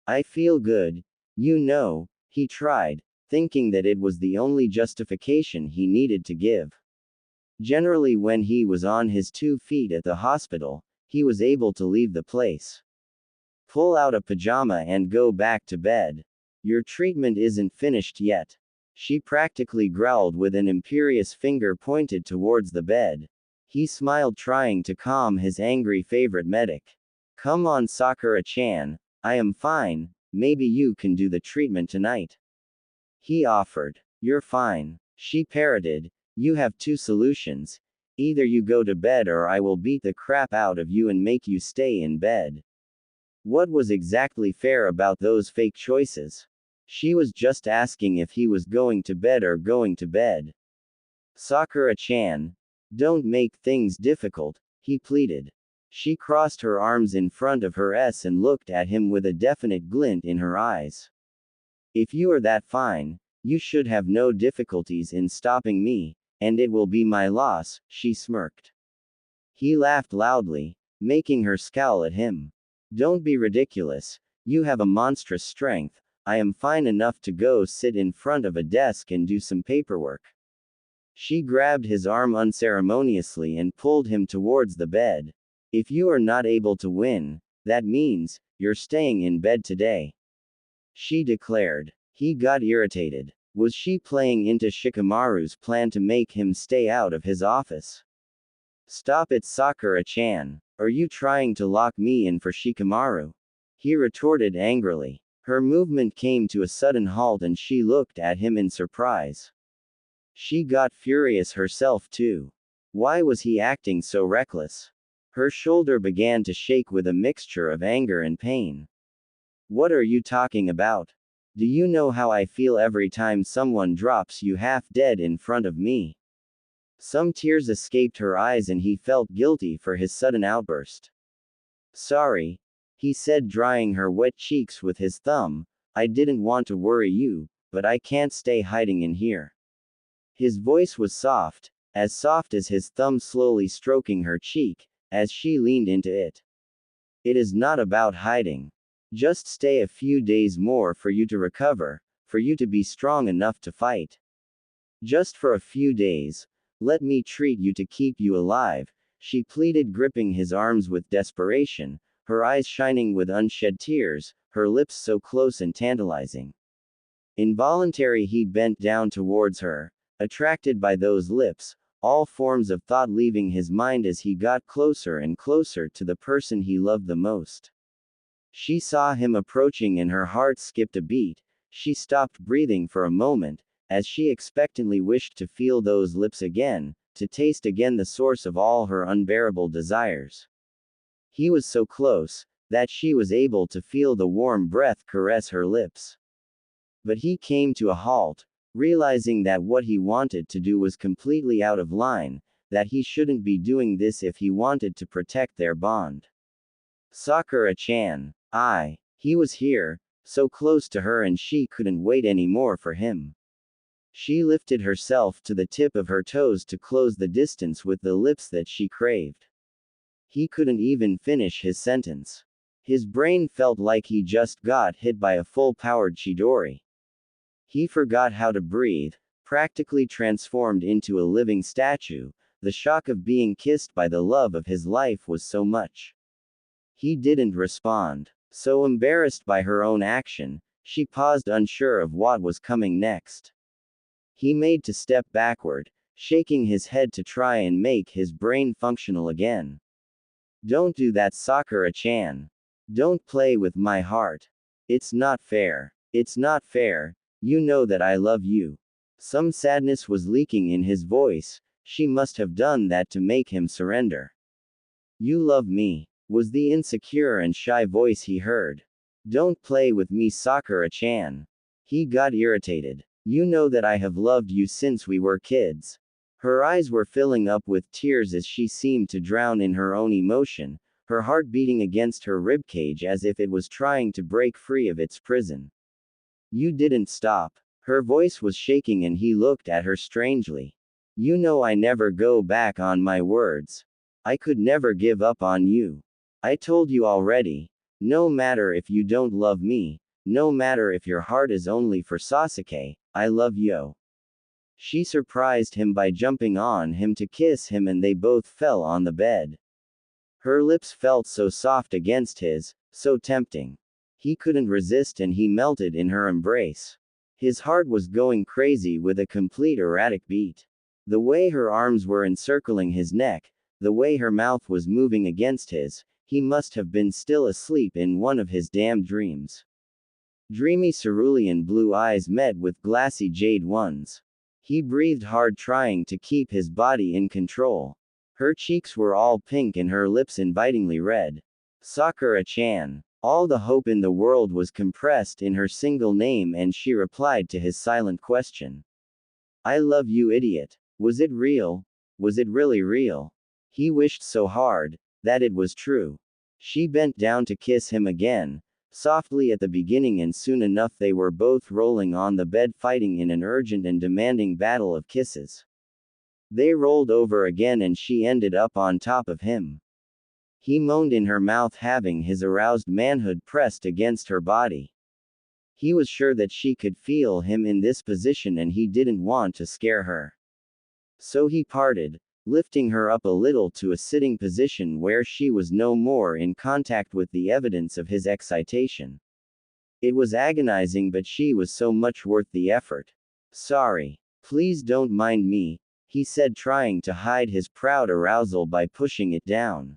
Speaker 1: "I feel good, you know," he tried, thinking that it was the only justification he needed to give. Generally, when he was on his 2 feet at the hospital, he was able to leave the place. Pull out a pajama and go back to bed. "Your treatment isn't finished yet," she practically growled with an imperious finger pointed towards the bed. He smiled, trying to calm his angry favorite medic. "Come on, Sakura-chan, I am fine, maybe you can do the treatment tonight," he offered. "You're fine," she parroted. "You have 2 solutions. Either you go to bed or I will beat the crap out of you and make you stay in bed." What was exactly fair about those fake choices? She was just asking if he was going to bed or going to bed. "Sakura-chan, don't make things difficult," he pleaded. She crossed her arms in front of her and looked at him with a definite glint in her eyes. "If you are that fine, you should have no difficulties in stopping me, and it will be my loss," she smirked. He laughed loudly, making her scowl at him. "Don't be ridiculous, you have a monstrous strength. I am fine enough to go sit in front of a desk and do some paperwork." She grabbed his arm unceremoniously and pulled him towards the bed. "If you are not able to win, that means you're staying in bed today," she declared. He got irritated. Was she playing into Shikamaru's plan to make him stay out of his office? "Stop it, Sakura-chan. Are you trying to lock me in for Shikamaru?" he retorted angrily. Her movement came to a sudden halt and she looked at him in surprise. She got furious herself too. Why was he acting so reckless? Her shoulder began to shake with a mixture of anger and pain. "What are you talking about? Do you know how I feel every time someone drops you half dead in front of me?" Some tears escaped her eyes and he felt guilty for his sudden outburst. "Sorry," he said, drying her wet cheeks with his thumb. "I didn't want to worry you, but I can't stay hiding in here." His voice was soft as his thumb slowly stroking her cheek, as she leaned into it. "It is not about hiding. Just stay a few days more for you to recover, for you to be strong enough to fight. Just for a few days. Let me treat you to keep you alive," she pleaded, gripping his arms with desperation, her eyes shining with unshed tears, her lips so close and tantalizing. Involuntarily he bent down towards her, attracted by those lips, all forms of thought leaving his mind as he got closer and closer to the person he loved the most. She saw him approaching and her heart skipped a beat. She stopped breathing for a moment, as she expectantly wished to feel those lips again, to taste again the source of all her unbearable desires. He was so close, that she was able to feel the warm breath caress her lips. But he came to a halt, realizing that what he wanted to do was completely out of line, that he shouldn't be doing this if he wanted to protect their bond. Sakura-chan. He was here, so close to her, and she couldn't wait anymore for him. She lifted herself to the tip of her toes to close the distance with the lips that she craved. He couldn't even finish his sentence. His brain felt like he just got hit by a full-powered Chidori. He forgot how to breathe, practically transformed into a living statue. The shock of being kissed by the love of his life was so much. He didn't respond. So embarrassed by her own action, she paused, unsure of what was coming next. He made to step backward, shaking his head to try and make his brain functional again. Don't do that, Sakura-chan. Don't play with my heart. It's not fair. It's not fair. You know that I love you. Some sadness was leaking in his voice. She must have done that to make him surrender. You love me, was the insecure and shy voice he heard. Don't play with me, Sakura-chan. He got irritated. You know that I have loved you since we were kids. Her eyes were filling up with tears as she seemed to drown in her own emotion, her heart beating against her ribcage as if it was trying to break free of its prison. You didn't stop. Her voice was shaking and he looked at her strangely. You know I never go back on my words. I could never give up on you. I told you already. No matter if you don't love me, no matter if your heart is only for Sasuke, I love you. She surprised him by jumping on him to kiss him, and they both fell on the bed. Her lips felt so soft against his, so tempting. He couldn't resist and he melted in her embrace. His heart was going crazy with a complete erratic beat. The way her arms were encircling his neck, the way her mouth was moving against his, he must have been still asleep in one of his damned dreams. Dreamy cerulean blue eyes met with glassy jade ones. He breathed hard, trying to keep his body in control. Her cheeks were all pink and her lips invitingly red. Sakura-chan. All the hope in the world was compressed in her single name, and she replied to his silent question. I love you, idiot. Was it real? Was it really real? He wished so hard that it was true. She bent down to kiss him again, softly at the beginning, and soon enough they were both rolling on the bed, fighting in an urgent and demanding battle of kisses. They rolled over again and she ended up on top of him. He moaned in her mouth, having his aroused manhood pressed against her body. He was sure that she could feel him in this position and he didn't want to scare her. So he parted, lifting her up a little to a sitting position where she was no more in contact with the evidence of his excitation. It was agonizing, but she was so much worth the effort. Sorry. Please don't mind me, he said, trying to hide his proud arousal by pushing it down.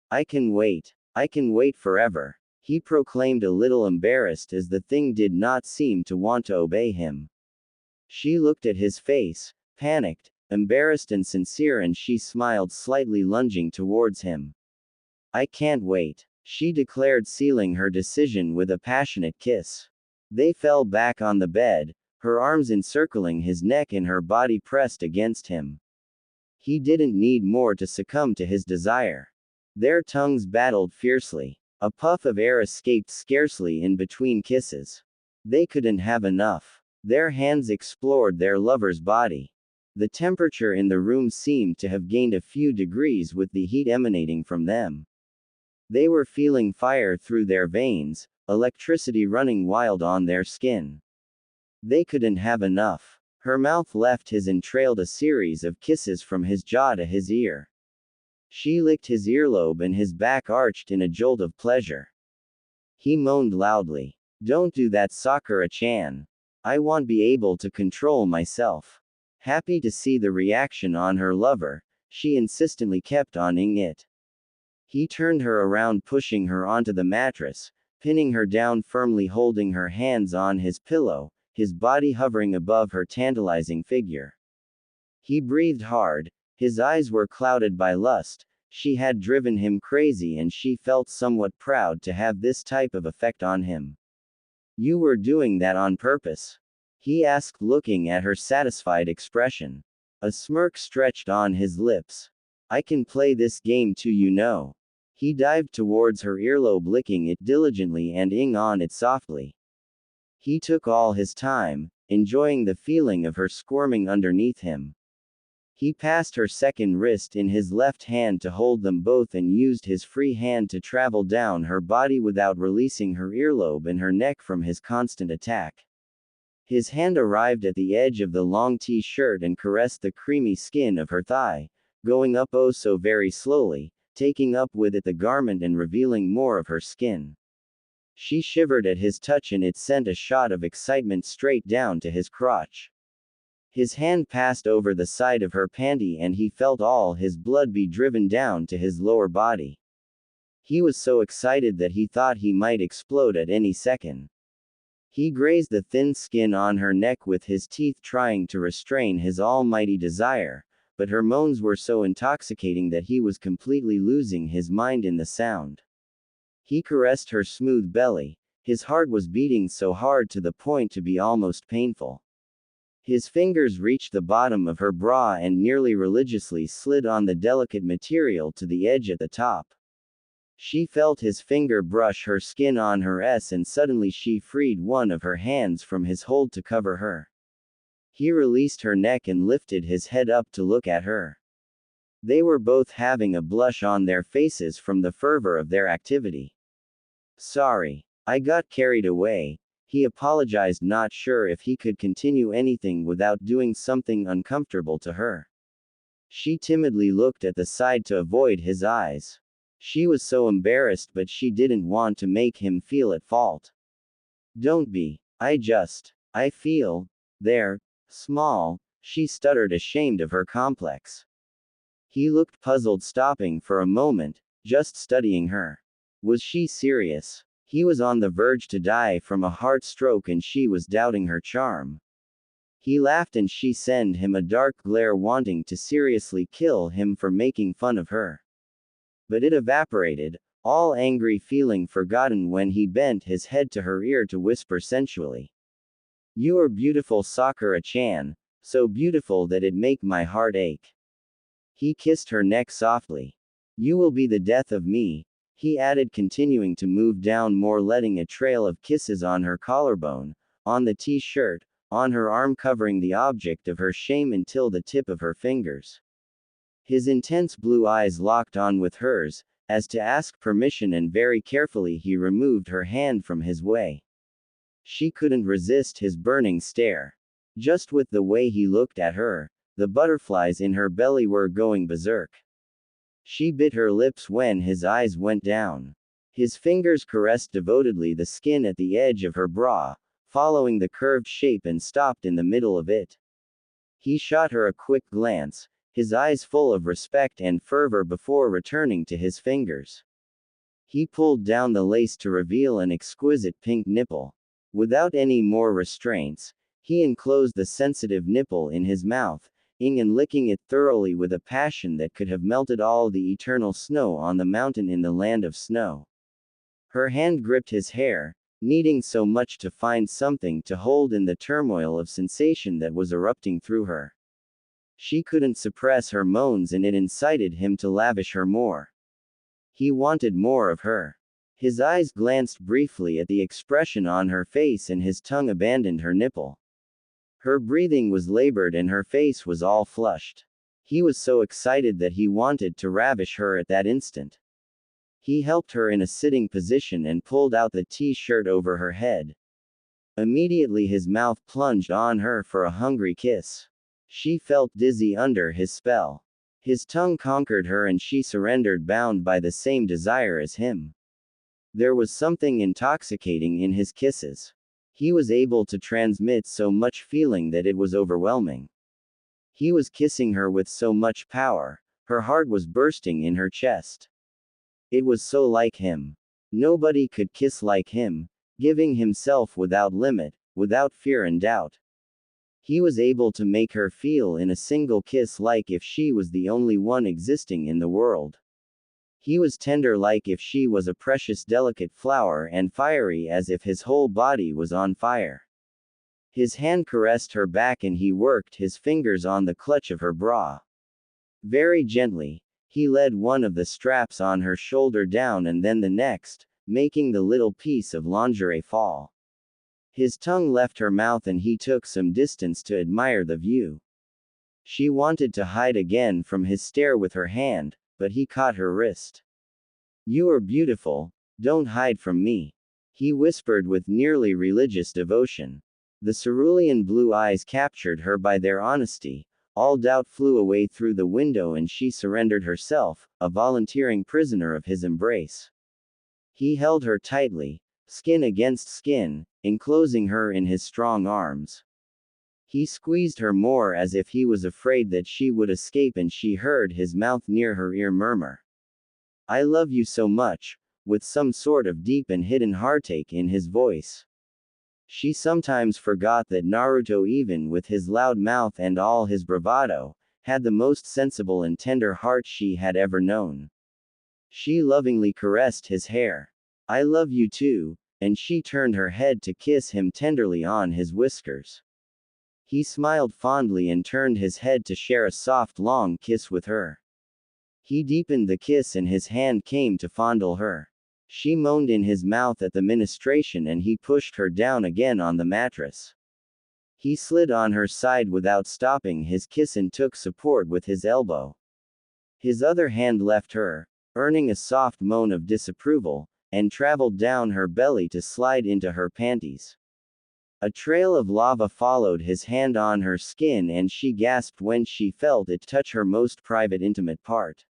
Speaker 1: I can wait. I can wait forever, he proclaimed, a little embarrassed as the thing did not seem to want to obey him. She looked at his face, panicked, embarrassed and sincere, and she smiled slightly, lunging towards him. I can't wait, she declared, sealing her decision with a passionate kiss. They fell back on the bed, her arms encircling his neck and her body pressed against him. He didn't need more to succumb to his desire. Their tongues battled fiercely. A puff of air escaped scarcely in between kisses. They couldn't have enough. Their hands explored their lover's body. The temperature in the room seemed to have gained a few degrees with the heat emanating from them. They were feeling fire through their veins, electricity running wild on their skin. They couldn't have enough. Her mouth left his and trailed a series of kisses from his jaw to his ear. She licked his earlobe and his back arched in a jolt of pleasure. He moaned loudly. Don't do that, Sakura-chan. I won't be able to control myself. Happy to see the reaction on her lover, she insistently kept on ing it. He turned her around, pushing her onto the mattress, pinning her down firmly, holding her hands on his pillow, his body hovering above her tantalizing figure. He breathed hard, his eyes were clouded by lust. She had driven him crazy and she felt somewhat proud to have this type of effect on him. "You were doing that on purpose?" he asked, looking at her satisfied expression. A smirk stretched on his lips. "I can play this game too, you know." He dived towards her earlobe, licking it diligently and ing on it softly. He took all his time, enjoying the feeling of her squirming underneath him. He passed her second wrist in his left hand to hold them both and used his free hand to travel down her body without releasing her earlobe and her neck from his constant attack. His hand arrived at the edge of the long t-shirt and caressed the creamy skin of her thigh, going up oh so very slowly, taking up with it the garment and revealing more of her skin. She shivered at his touch and it sent a shot of excitement straight down to his crotch. His hand passed over the side of her panty and he felt all his blood be driven down to his lower body. He was so excited that he thought he might explode at any second. He grazed the thin skin on her neck with his teeth, trying to restrain his almighty desire, but her moans were so intoxicating that he was completely losing his mind in the sound. He caressed her smooth belly. His heart was beating so hard to the point to be almost painful. His fingers reached the bottom of her bra and nearly religiously slid on the delicate material to the edge at the top. She felt his finger brush her skin on her S and suddenly she freed one of her hands from his hold to cover her. He released her neck and lifted his head up to look at her. They were both having a blush on their faces from the fervor of their activity. "Sorry. I got carried away," he apologized, not sure if he could continue anything without doing something uncomfortable to her. She timidly looked at the side to avoid his eyes. She was so embarrassed, but she didn't want to make him feel at fault. "Don't be. I feel, there, small," she stuttered, ashamed of her complex. He looked puzzled, stopping for a moment, just studying her. Was she serious? He was on the verge to die from a heart stroke and she was doubting her charm. He laughed and she sent him a dark glare, wanting to seriously kill him for making fun of her. But it evaporated, all angry feeling forgotten, when he bent his head to her ear to whisper sensually. "You are beautiful, Sakura-chan, so beautiful that it make my heart ache." He kissed her neck softly. "You will be the death of me," he added, continuing to move down more, letting a trail of kisses on her collarbone, on the t-shirt, on her arm, covering the object of her shame until the tip of her fingers. His intense blue eyes locked on with hers, as to ask permission, and very carefully he removed her hand from his way. She couldn't resist his burning stare. Just with the way he looked at her, the butterflies in her belly were going berserk. She bit her lips when his eyes went down. His fingers caressed devotedly the skin at the edge of her bra, following the curved shape, and stopped in the middle of it. He shot her a quick glance, his eyes full of respect and fervor, before returning to his fingers. He pulled down the lace to reveal an exquisite pink nipple. Without any more restraints, he enclosed the sensitive nipple in his mouth, and licking it thoroughly with a passion that could have melted all the eternal snow on the mountain in the land of snow. Her hand gripped his hair, needing so much to find something to hold in the turmoil of sensation that was erupting through her. She couldn't suppress her moans and it incited him to lavish her more. He wanted more of her. His eyes glanced briefly at the expression on her face and his tongue abandoned her nipple. Her breathing was labored and her face was all flushed. He was so excited that he wanted to ravish her at that instant. He helped her in a sitting position and pulled out the t-shirt over her head. Immediately his mouth plunged on her for a hungry kiss. She felt dizzy under his spell. His tongue conquered her and she surrendered, bound by the same desire as him. There was something intoxicating in his kisses. He was able to transmit so much feeling that it was overwhelming. He was kissing her with so much power, her heart was bursting in her chest. It was so like him. Nobody could kiss like him, giving himself without limit, without fear and doubt. He was able to make her feel in a single kiss like if she was the only one existing in the world. He was tender like if she was a precious delicate flower and fiery as if his whole body was on fire. His hand caressed her back and he worked his fingers on the clutch of her bra. Very gently, he led one of the straps on her shoulder down and then the next, making the little piece of lingerie fall. His tongue left her mouth and he took some distance to admire the view. She wanted to hide again from his stare with her hand, but he caught her wrist. "You are beautiful, don't hide from me," he whispered with nearly religious devotion. The cerulean blue eyes captured her by their honesty. All doubt flew away through the window and she surrendered herself, a volunteering prisoner of his embrace. He held her tightly, skin against skin, enclosing her in his strong arms. He squeezed her more as if he was afraid that she would escape and she heard his mouth near her ear murmur, "I love you so much," with some sort of deep and hidden heartache in his voice. She sometimes forgot that Naruto, even with his loud mouth and all his bravado, had the most sensible and tender heart she had ever known. She lovingly caressed his hair. "I love you too," and she turned her head to kiss him tenderly on his whiskers. He smiled fondly and turned his head to share a soft long kiss with her. He deepened the kiss and his hand came to fondle her. She moaned in his mouth at the ministration and he pushed her down again on the mattress. He slid on her side without stopping his kiss and took support with his elbow. His other hand left her, earning a soft moan of disapproval, and traveled down her belly to slide into her panties. A trail of lava followed his hand on her skin and she gasped when she felt it touch her most private intimate part.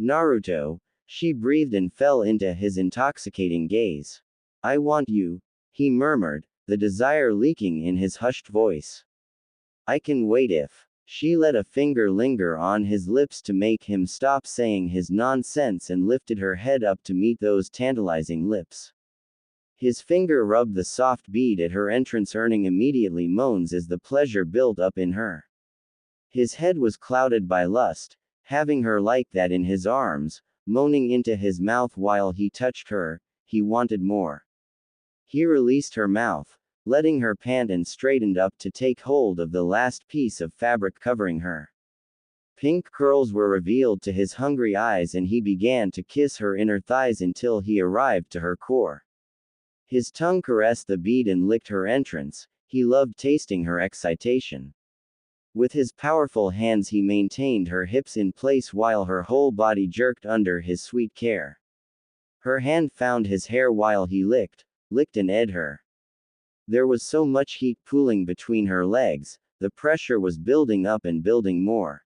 Speaker 1: "Naruto," she breathed and fell into his intoxicating gaze. "I want you," he murmured, the desire leaking in his hushed voice. "I can wait if." She let a finger linger on his lips to make him stop saying his nonsense and lifted her head up to meet those tantalizing lips. His finger rubbed the soft bead at her entrance, earning immediately moans as the pleasure built up in her. His head was clouded by lust, having her like that in his arms, moaning into his mouth while he touched her. He wanted more. He released her mouth, letting her pant and straightened up to take hold of the last piece of fabric covering her. Pink curls were revealed to his hungry eyes and he began to kiss her inner thighs until he arrived to her core. His tongue caressed the bead and licked her entrance. He loved tasting her excitation. With his powerful hands he maintained her hips in place while her whole body jerked under his sweet care. Her hand found his hair while he licked and ed her. There was so much heat pooling between her legs, the pressure was building up and building more.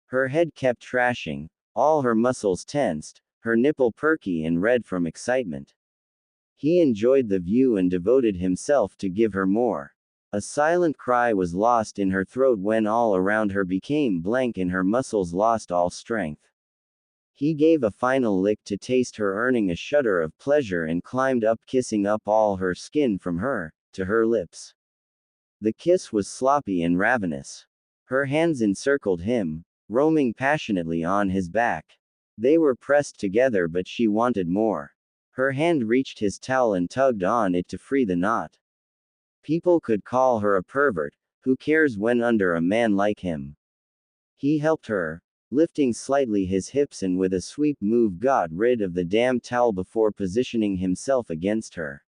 Speaker 1: Her head kept trashing, all her muscles tensed, her nipple perky and red from excitement. He enjoyed the view and devoted himself to give her more. A silent cry was lost in her throat when all around her became blank and her muscles lost all strength. He gave a final lick to taste her, earning a shudder of pleasure, and climbed up, kissing up all her skin from her to her lips. The kiss was sloppy and ravenous. Her hands encircled him, roaming passionately on his back. They were pressed together, but she wanted more. Her hand reached his towel and tugged on it to free the knot. People could call her a pervert. Who cares when under a man like him? He helped her, lifting slightly his hips and with a sweep move got rid of the damn towel before positioning himself against her.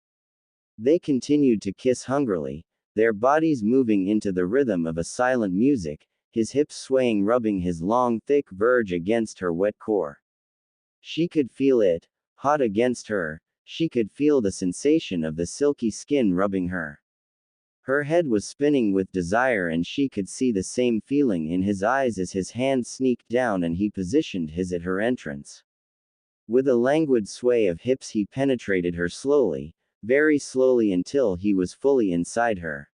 Speaker 1: They continued to kiss hungrily, their bodies moving into the rhythm of a silent music, his hips swaying, rubbing his long thick verge against her wet core. She could feel it, hot against her. She could feel the sensation of the silky skin rubbing her. Her head was spinning with desire and she could see the same feeling in his eyes as his hand sneaked down and he positioned his at her entrance. With a languid sway of hips he penetrated her slowly, very slowly until he was fully inside her.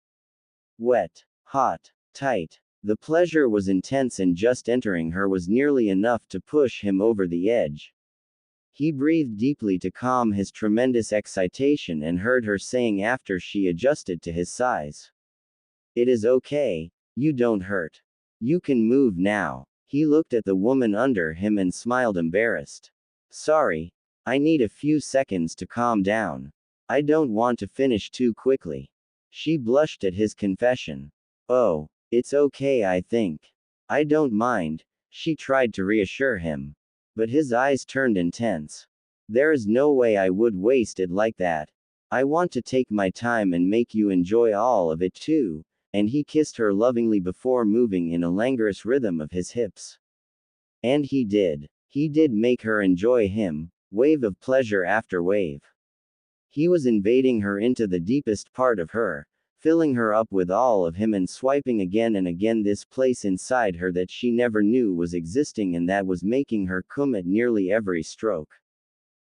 Speaker 1: Wet, hot, tight. The pleasure was intense and just entering her was nearly enough to push him over the edge. He breathed deeply to calm his tremendous excitation and heard her saying after she adjusted to his size. It is okay. You don't hurt. You can move now. He looked at the woman under him and smiled embarrassed. Sorry. I need a few seconds to calm down. I don't want to finish too quickly. She blushed at his confession. Oh, it's okay, I think. I don't mind. She tried to reassure him. But his eyes turned intense. There is no way I would waste it like that. I want to take my time and make you enjoy all of it too. And he kissed her lovingly before moving in a languorous rhythm of his hips. And he did. He did make her enjoy him, wave of pleasure after wave. He was invading her into the deepest part of her, filling her up with all of him and swiping again and again this place inside her that she never knew was existing and that was making her cum at nearly every stroke.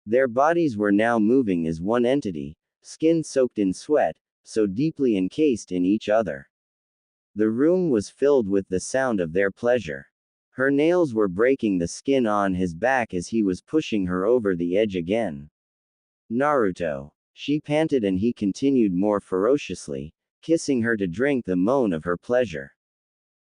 Speaker 1: Their bodies were now moving as one entity, skin soaked in sweat, so deeply encased in each other. The room was filled with the sound of their pleasure. Her nails were breaking the skin on his back as he was pushing her over the edge again. Naruto. She panted and he continued more ferociously, kissing her to drink the moan of her pleasure.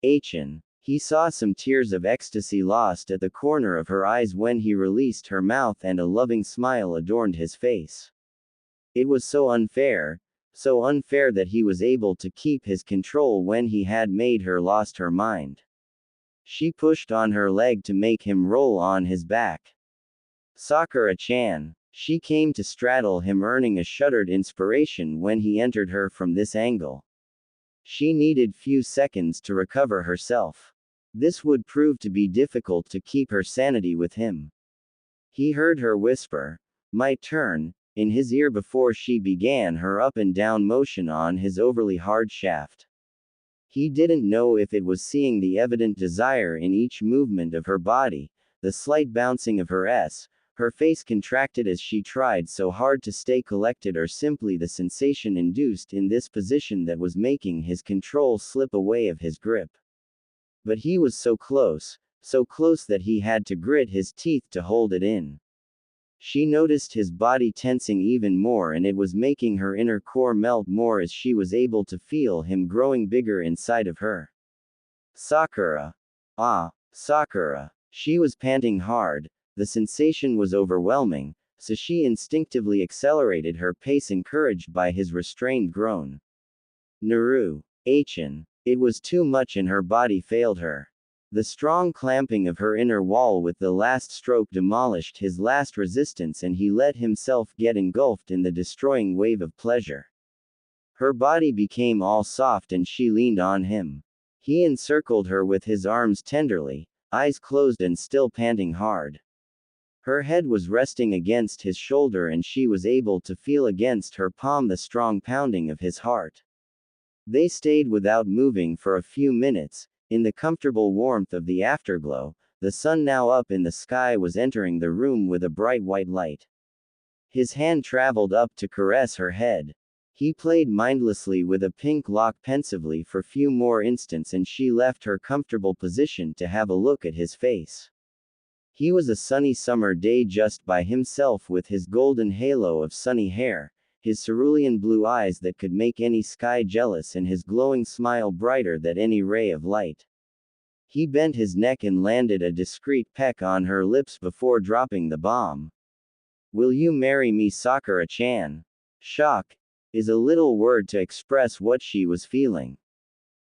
Speaker 1: Achin. He saw some tears of ecstasy lost at the corner of her eyes when he released her mouth and a loving smile adorned his face. It was so unfair that he was able to keep his control when he had made her lost her mind. She pushed on her leg to make him roll on his back. Sakura-chan. She came to straddle him, earning a shuddered inspiration when he entered her from this angle. She needed few seconds to recover herself. This would prove to be difficult to keep her sanity with him. He heard her whisper, "My turn," in his ear before she began her up and down motion on his overly hard shaft. He didn't know if it was seeing the evident desire in each movement of her body, the slight bouncing of her face contracted as she tried so hard to stay collected, or simply the sensation induced in this position that was making his control slip away of his grip. But he was so close that he had to grit his teeth to hold it in. She noticed his body tensing even more, and it was making her inner core melt more as she was able to feel him growing bigger inside of her. Sakura. Ah, Sakura. She was panting hard. The sensation was overwhelming, so she instinctively accelerated her pace, encouraged by his restrained groan. Naru. Achin. It was too much and her body failed her. The strong clamping of her inner wall with the last stroke demolished his last resistance, and he let himself get engulfed in the destroying wave of pleasure. Her body became all soft and she leaned on him. He encircled her with his arms tenderly, eyes closed and still panting hard. Her head was resting against his shoulder and she was able to feel against her palm the strong pounding of his heart. They stayed without moving for a few minutes, in the comfortable warmth of the afterglow. The sun now up in the sky was entering the room with a bright white light. His hand traveled up to caress her head. He played mindlessly with a pink lock pensively for few more instants, and she left her comfortable position to have a look at his face. He was a sunny summer day just by himself, with his golden halo of sunny hair, his cerulean blue eyes that could make any sky jealous, and his glowing smile brighter than any ray of light. He bent his neck and landed a discreet peck on her lips before dropping the bomb. "Will you marry me, Sakura-chan?" Shock is a little word to express what she was feeling.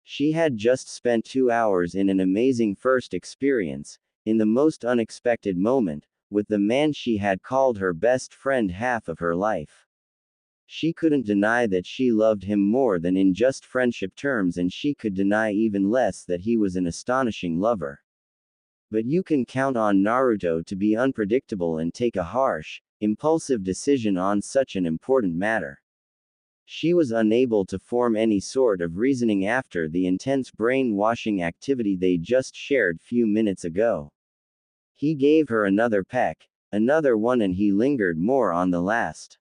Speaker 1: She had just spent 2 hours in an amazing first experience, in the most unexpected moment, with the man she had called her best friend half of her life. She couldn't deny that she loved him more than in just friendship terms, and she could deny even less that he was an astonishing lover. But you can count on Naruto to be unpredictable and take a harsh, impulsive decision on such an important matter. She was unable to form any sort of reasoning after the intense brainwashing activity they just shared few minutes ago. He gave her another peck, another one, and he lingered more on the last.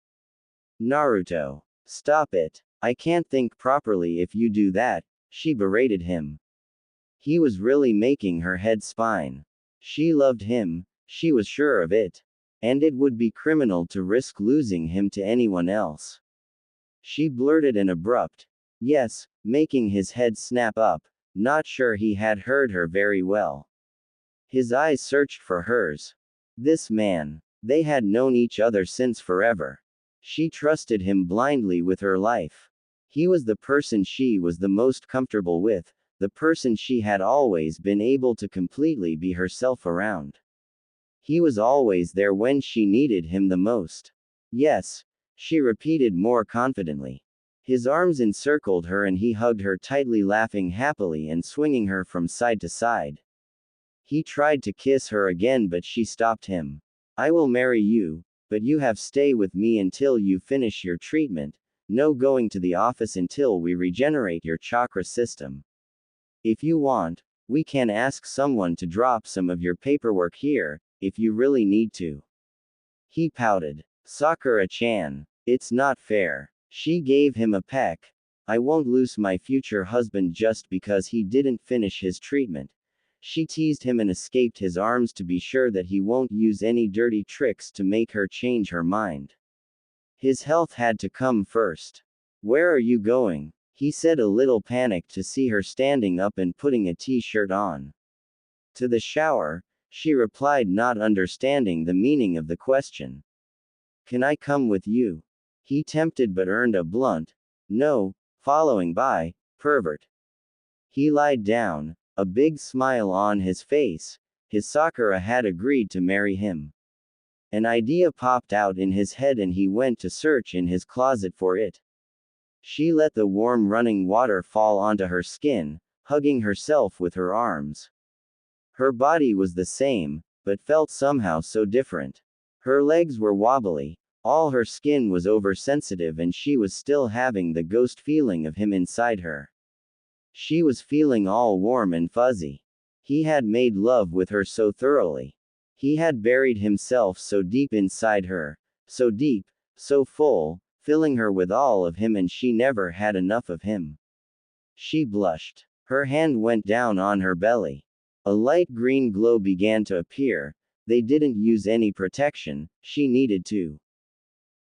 Speaker 1: "Naruto. Stop it. I can't think properly if you do that," she berated him. He was really making her head spin. She loved him, she was sure of it. And it would be criminal to risk losing him to anyone else. She blurted an abrupt yes, making his head snap up, not sure he had heard her very well. His eyes searched for hers. This man. They had known each other since forever. She trusted him blindly with her life. He was the person she was the most comfortable with, the person she had always been able to completely be herself around. He was always there when she needed him the most. Yes, she repeated more confidently. His arms encircled her and he hugged her tightly, laughing happily and swinging her from side to side. He tried to kiss her again, but she stopped him. I will marry you, but you have to stay with me until you finish your treatment. No going to the office until we regenerate your chakra system. If you want, we can ask someone to drop some of your paperwork here, if you really need to. He pouted. Sakura-chan. It's not fair. She gave him a peck. I won't lose my future husband just because he didn't finish his treatment. She teased him and escaped his arms to be sure that he won't use any dirty tricks to make her change her mind. His health had to come first. Where are you going? He said, a little panicked to see her standing up and putting a t-shirt on. To the shower, she replied, not understanding the meaning of the question. Can I come with you? He tempted but earned a blunt no, following by, pervert. He lied down, a big smile on his face. His Sakura had agreed to marry him. An idea popped out in his head and he went to search in his closet for it. She let the warm running water fall onto her skin, hugging herself with her arms. Her body was the same, but felt somehow so different. Her legs were wobbly, all her skin was oversensitive, and she was still having the ghost feeling of him inside her. She was feeling all warm and fuzzy. He had made love with her so thoroughly. He had buried himself so deep inside her, so deep, so full, filling her with all of him, and she never had enough of him. She blushed. Her hand went down on her belly. A light green glow began to appear. They didn't use any protection, she needed to.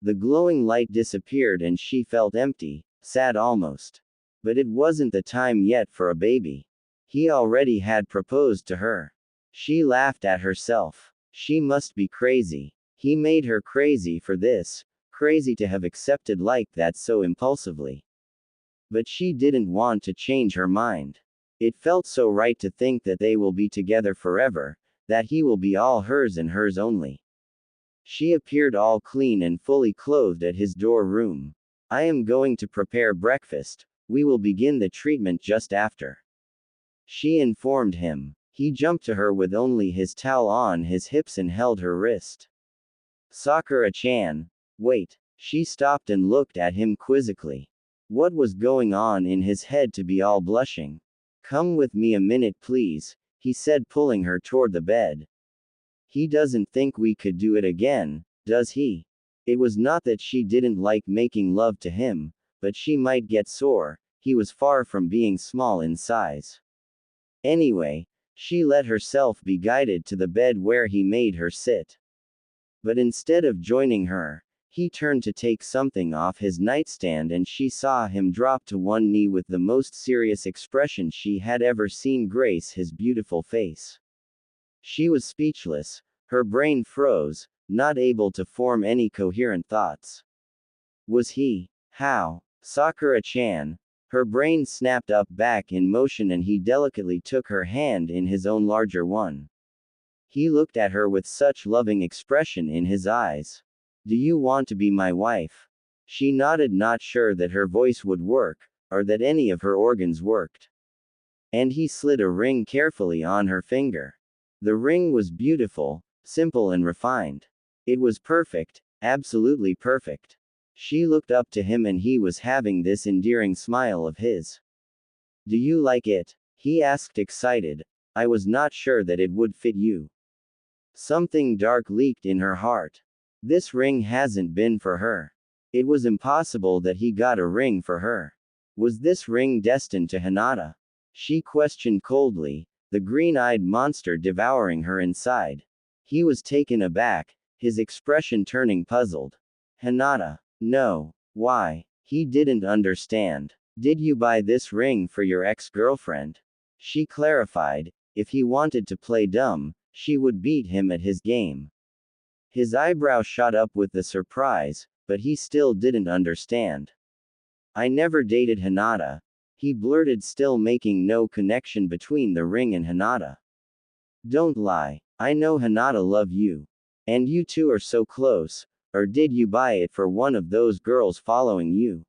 Speaker 1: The glowing light disappeared and she felt empty, sad almost. But it wasn't the time yet for a baby. He already had proposed to her. She laughed at herself. She must be crazy. He made her crazy for this, crazy to have accepted like that so impulsively. But she didn't want to change her mind. It felt so right to think that they will be together forever, that he will be all hers and hers only. She appeared all clean and fully clothed at his door room. I am going to prepare breakfast. We will begin the treatment just after. She informed him. He jumped to her with only his towel on his hips and held her wrist. Sakura-chan. Wait. She stopped and looked at him quizzically. What was going on in his head to be all blushing? Come with me a minute please, he said, pulling her toward the bed. He doesn't think we could do it again, does he? It was not that she didn't like making love to him, but she might get sore. He was far from being small in size. Anyway, she let herself be guided to the bed where he made her sit. But instead of joining her, he turned to take something off his nightstand and she saw him drop to one knee with the most serious expression she had ever seen grace his beautiful face. She was speechless, her brain froze, not able to form any coherent thoughts. Was he? How? Sakura-chan. Her brain snapped up back in motion and he delicately took her hand in his own larger one. He looked at her with such loving expression in his eyes. Do you want to be my wife? She nodded, not sure that her voice would work, or that any of her organs worked. And he slid a ring carefully on her finger. The ring was beautiful, simple and refined. It was perfect, absolutely perfect. She looked up to him and he was having this endearing smile of his. Do you like it? He asked, excited. I was not sure that it would fit you. Something dark leaked in her heart. This ring hasn't been for her. It was impossible that he got a ring for her. Was this ring destined to Hinata? She questioned coldly, the green-eyed monster devouring her inside. He was taken aback. his expression turning puzzled. Hinata. No. Why? He didn't understand. Did you buy this ring for your ex-girlfriend? She clarified. If he wanted to play dumb, she would beat him at his game. His eyebrow shot up with the surprise, but he still didn't understand. I never dated Hinata. He blurted, still making no connection between the ring and Hinata. Don't lie. I know Hinata love you. And you two are so close. Or did you buy it for one of those girls following you?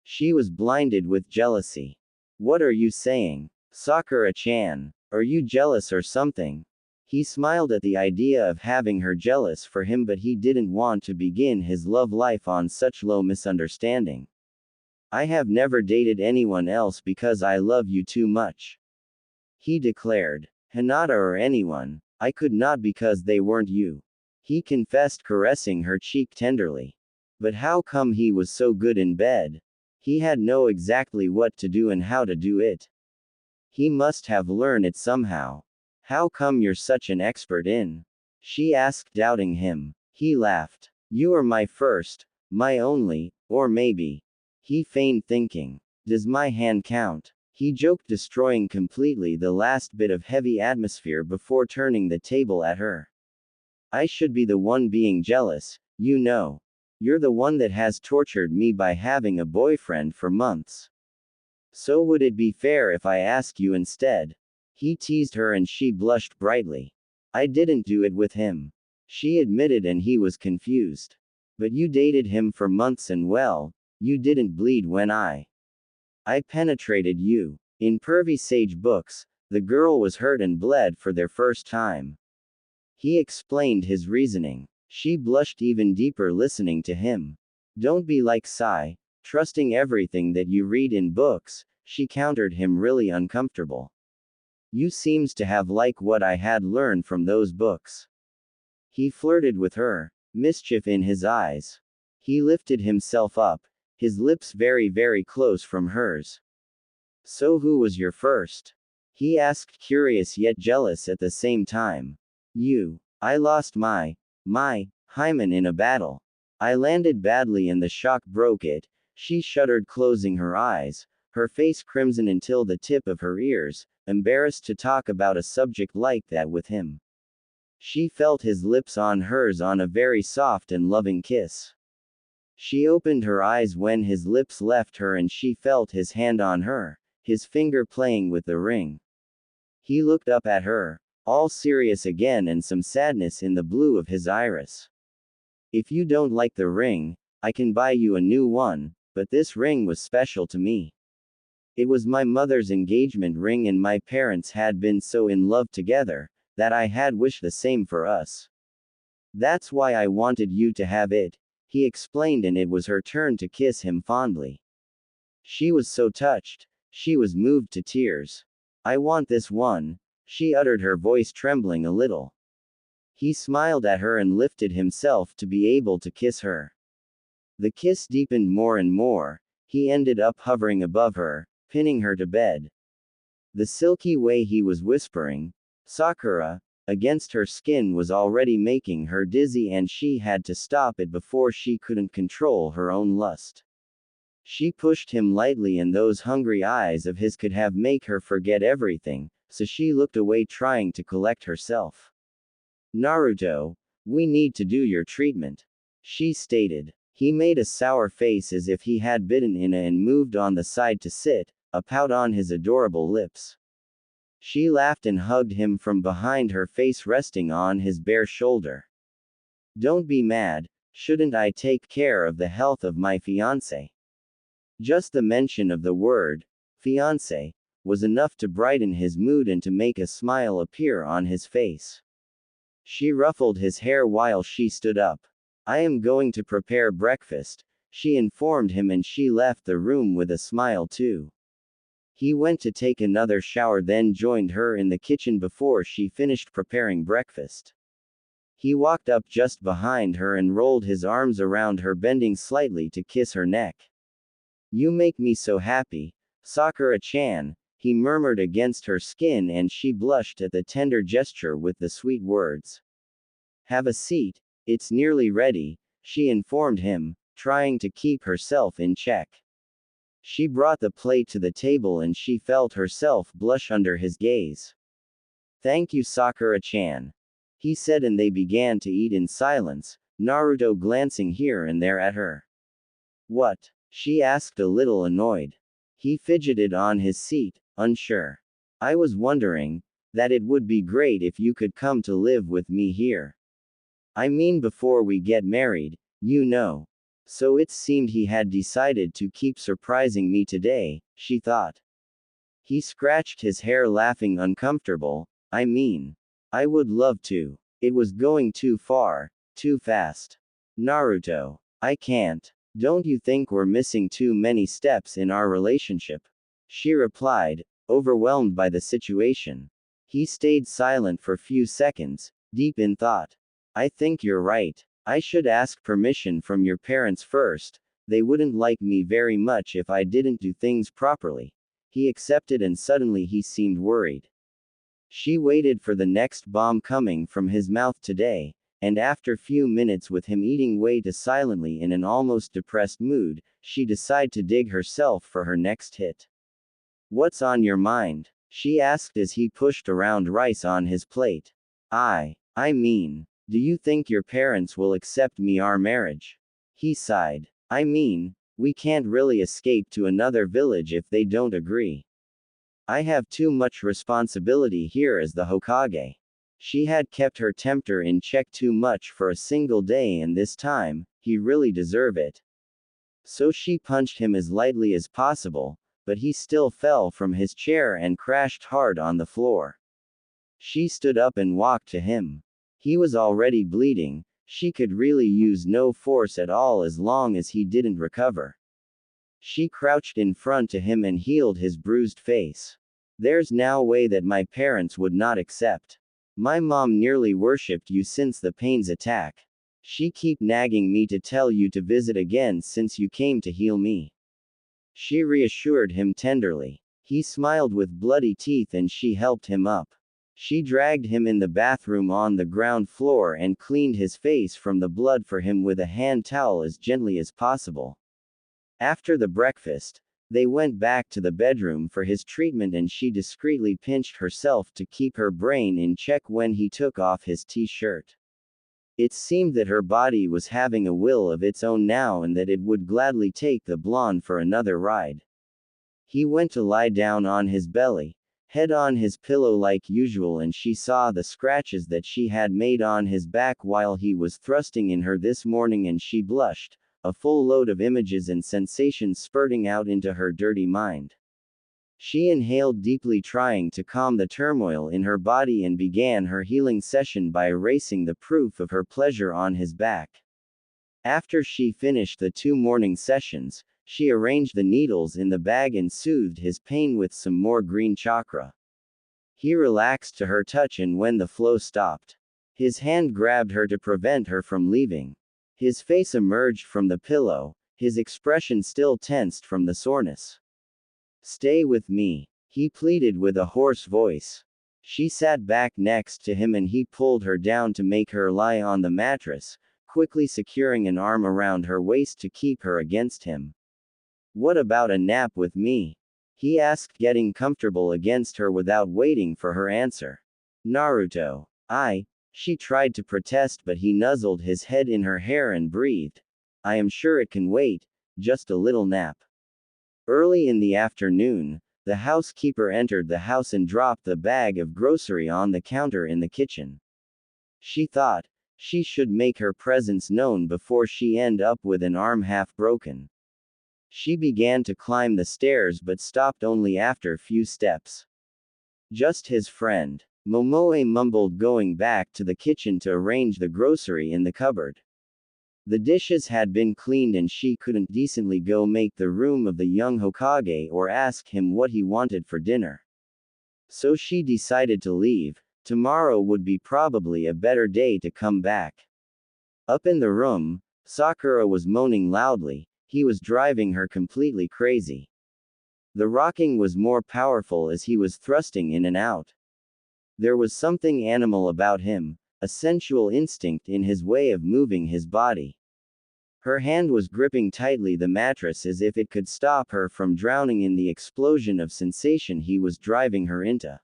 Speaker 1: She was blinded with jealousy. What are you saying? Sakura-chan. Are you jealous or something? He smiled at the idea of having her jealous for him, but he didn't want to begin his love life on such low misunderstanding. I have never dated anyone else because I love you too much. He declared. Hinata or anyone, I could not because they weren't you. He confessed, caressing her cheek tenderly. But how come he was so good in bed? He had know exactly what to do and how to do it. He must have learned it somehow. How come you're such an expert in? She asked, doubting him. He laughed. You are my first, my only, or maybe. He feigned thinking. Does my hand count? He joked, destroying completely the last bit of heavy atmosphere before turning the table at her. I should be the one being jealous, you know. You're the one that has tortured me by having a boyfriend for months. So would it be fair if I ask you instead? He teased her and she blushed brightly. I didn't do it with him. She admitted, and he was confused. But you dated him for months and well, you didn't bleed when I penetrated you. In Pervy Sage books, the girl was hurt and bled for their first time. He explained his reasoning. She blushed even deeper listening to him. Don't be like Sai, trusting everything that you read in books, she countered him, really uncomfortable. You seems to have like what I had learned from those books. He flirted with her, mischief in his eyes. He lifted himself up, his lips very, very close from hers. So who was your first? He asked, curious yet jealous at the same time. You. I lost my hymen in a battle. I landed badly and the shock broke it. She shuddered, closing her eyes, her face crimson until the tip of her ears, embarrassed to talk about a subject like that with him. She felt his lips on hers on a very soft and loving kiss. She opened her eyes when his lips left her and she felt his hand on her, his finger playing with the ring. He looked up at her, all serious again and some sadness in the blue of his iris. If you don't like the ring, I can buy you a new one, but this ring was special to me. It was my mother's engagement ring and my parents had been so in love together, that I had wished the same for us. That's why I wanted you to have it, he explained, and it was her turn to kiss him fondly. She was so touched, she was moved to tears. I want this one, she uttered, her voice trembling a little. He smiled at her and lifted himself to be able to kiss her. The kiss deepened more and more, he ended up hovering above her, pinning her to bed. The silky way he was whispering, Sakura, against her skin was already making her dizzy and she had to stop it before she couldn't control her own lust. She pushed him lightly and those hungry eyes of his could have make her forget everything, so she looked away trying to collect herself. Naruto, we need to do your treatment, she stated. He made a sour face as if he had bitten in and moved on the side to sit, a pout on his adorable lips. She laughed and hugged him from behind, her face resting on his bare shoulder. Don't be mad, shouldn't I take care of the health of my fiancé? Just the mention of the word, fiancé, was enough to brighten his mood and to make a smile appear on his face. She ruffled his hair while she stood up. I am going to prepare breakfast, she informed him, and she left the room with a smile too. He went to take another shower, then joined her in the kitchen before she finished preparing breakfast. He walked up just behind her and rolled his arms around her, bending slightly to kiss her neck. You make me so happy, Sakura-chan, he murmured against her skin, and she blushed at the tender gesture with the sweet words. Have a seat, It's nearly ready, she informed him, trying to keep herself in check. She brought the plate to the table and she felt herself blush under his gaze. Thank you, Sakura-chan, he said, and they began to eat in silence, Naruto glancing here and there at her. What? She asked, a little annoyed. He fidgeted on his seat, unsure. I was wondering that it would be great if you could come to live with me here. I mean, before we get married, you know. So it seemed he had decided to keep surprising me today, she thought. He scratched his hair, laughing, uncomfortable. I mean, I would love to. It was going too far, too fast. Naruto, I can't. Don't you think we're missing too many steps in our relationship? She replied, overwhelmed by the situation. He stayed silent for few seconds, deep in thought. I think you're right. I should ask permission from your parents first. They wouldn't like me very much if I didn't do things properly. He accepted, and suddenly he seemed worried. She waited for the next bomb coming from his mouth today, and after few minutes with him eating way too silently in an almost depressed mood, she decided to dig herself for her next hit. What's on your mind? She asked as he pushed around rice on his plate. I mean, do you think your parents will accept our marriage? He sighed. I mean, we can't really escape to another village if they don't agree. I have too much responsibility here as the Hokage. She had kept her temper in check too much for a single day, and this time, he really deserved it. So she punched him as lightly as possible, but he still fell from his chair and crashed hard on the floor. She stood up and walked to him. He was already bleeding. She could really use no force at all as long as he didn't recover. She crouched in front to him and healed his bruised face. There's no way that my parents would not accept. My mom nearly worshipped you since the pain's attack. She keep nagging me to tell you to visit again since you came to heal me. She reassured him tenderly. He smiled with bloody teeth and she helped him up. She dragged him in the bathroom on the ground floor and cleaned his face from the blood for him with a hand towel as gently as possible. After the breakfast, they went back to the bedroom for his treatment, and she discreetly pinched herself to keep her brain in check when he took off his t-shirt. It seemed that her body was having a will of its own now and that it would gladly take the blonde for another ride. He went to lie down on his belly, head on his pillow like usual, and she saw the scratches that she had made on his back while he was thrusting in her this morning, and she blushed, a full load of images and sensations spurting out into her dirty mind. She inhaled deeply, trying to calm the turmoil in her body, and began her healing session by erasing the proof of her pleasure on his back. After she finished the 2 morning sessions, she arranged the needles in the bag and soothed his pain with some more green chakra. He relaxed to her touch, and when the flow stopped, his hand grabbed her to prevent her from leaving. His face emerged from the pillow, his expression still tensed from the soreness. Stay with me, he pleaded with a hoarse voice. She sat back next to him and he pulled her down to make her lie on the mattress, quickly securing an arm around her waist to keep her against him. What about a nap with me? He asked, getting comfortable against her without waiting for her answer. Naruto, she tried to protest, but he nuzzled his head in her hair and breathed. I am sure it can wait, just a little nap. Early in the afternoon, the housekeeper entered the house and dropped the bag of grocery on the counter in the kitchen. She thought she should make her presence known before she end up with an arm half broken. She began to climb the stairs but stopped only after few steps. Just his friend, Momoe mumbled, going back to the kitchen to arrange the grocery in the cupboard. The dishes had been cleaned and she couldn't decently go make the room of the young Hokage or ask him what he wanted for dinner. So she decided to leave. Tomorrow would be probably a better day to come back. Up in the room, Sakura was moaning loudly. He was driving her completely crazy. The rocking was more powerful as he was thrusting in and out. There was something animal about him, a sensual instinct in his way of moving his body. Her hand was gripping tightly the mattress as if it could stop her from drowning in the explosion of sensation he was driving her into.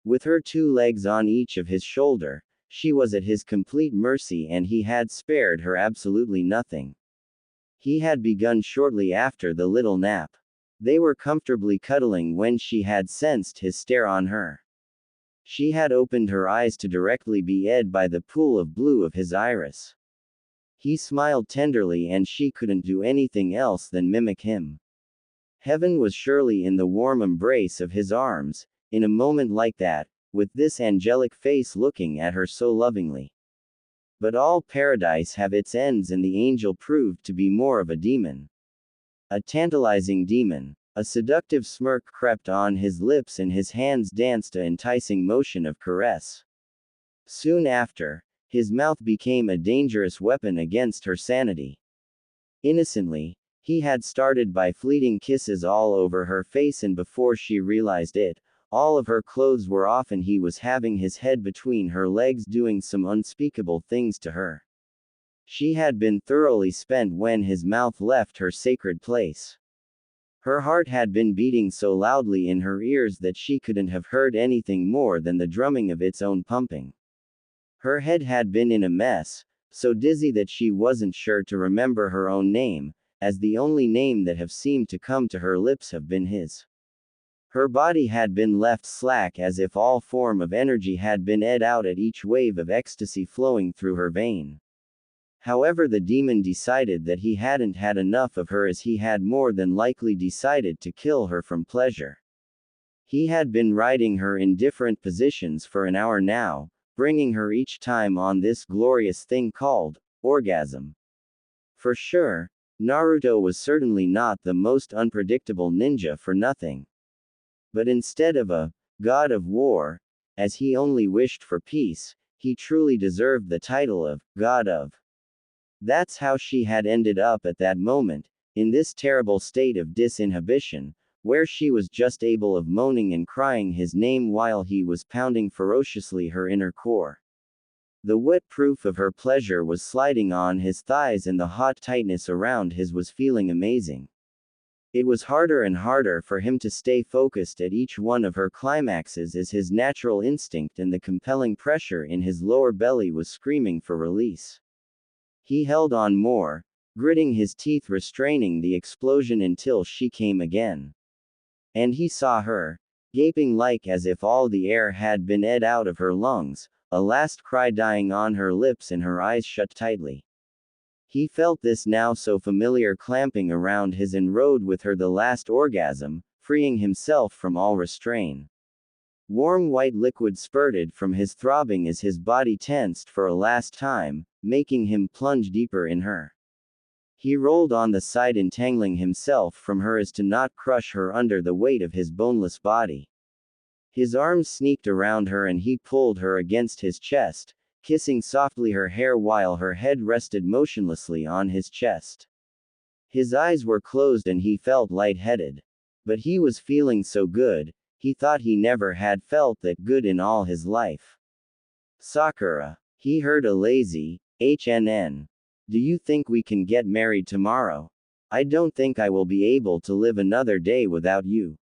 Speaker 1: With her 2 legs on each of his shoulder, she was at his complete mercy and he had spared her absolutely nothing. He had begun shortly after the little nap. They were comfortably cuddling when she had sensed his stare on her. She had opened her eyes to directly be ed by the pool of blue of his iris. He smiled tenderly and she couldn't do anything else than mimic him. Heaven was surely in the warm embrace of his arms, in a moment like that, with this angelic face looking at her so lovingly. But all paradise have its ends and the angel proved to be more of a demon. A tantalizing demon. A seductive smirk crept on his lips and his hands danced a enticing motion of caress. Soon after, his mouth became a dangerous weapon against her sanity. Innocently, he had started by fleeting kisses all over her face and before she realized it, all of her clothes were off and he was having his head between her legs doing some unspeakable things to her. She had been thoroughly spent when his mouth left her sacred place. Her heart had been beating so loudly in her ears that she couldn't have heard anything more than the drumming of its own pumping. Her head had been in a mess, so dizzy that she wasn't sure to remember her own name, as the only name that have seemed to come to her lips have been his. Her body had been left slack as if all form of energy had been ed out at each wave of ecstasy flowing through her vein. However, the demon decided that he hadn't had enough of her as he had more than likely decided to kill her from pleasure. He had been riding her in different positions for an hour now, bringing her each time on this glorious thing called orgasm. For sure, Naruto was certainly not the most unpredictable ninja for nothing. But instead of a god of war, as he only wished for peace, he truly deserved the title of god of. That's how she had ended up at that moment, in this terrible state of disinhibition, where she was just able of moaning and crying his name while he was pounding ferociously her inner core. The wet proof of her pleasure was sliding on his thighs and the hot tightness around his was feeling amazing. It was harder and harder for him to stay focused at each one of her climaxes as his natural instinct and the compelling pressure in his lower belly was screaming for release. He held on more, gritting his teeth restraining the explosion until she came again. And he saw her, gaping like as if all the air had been ed out of her lungs, a last cry dying on her lips and her eyes shut tightly. He felt this now so familiar clamping around his and rode with her the last orgasm, freeing himself from all restraint. Warm white liquid spurted from his throbbing as his body tensed for a last time, making him plunge deeper in her. He rolled on the side entangling himself from her as to not crush her under the weight of his boneless body. His arms sneaked around her and he pulled her against his chest, kissing softly her hair while her head rested motionlessly on his chest. His eyes were closed and he felt lightheaded. But he was feeling so good, he thought he never had felt that good in all his life. Sakura. He heard a lazy, HNN. Do you think we can get married tomorrow? I don't think I will be able to live another day without you.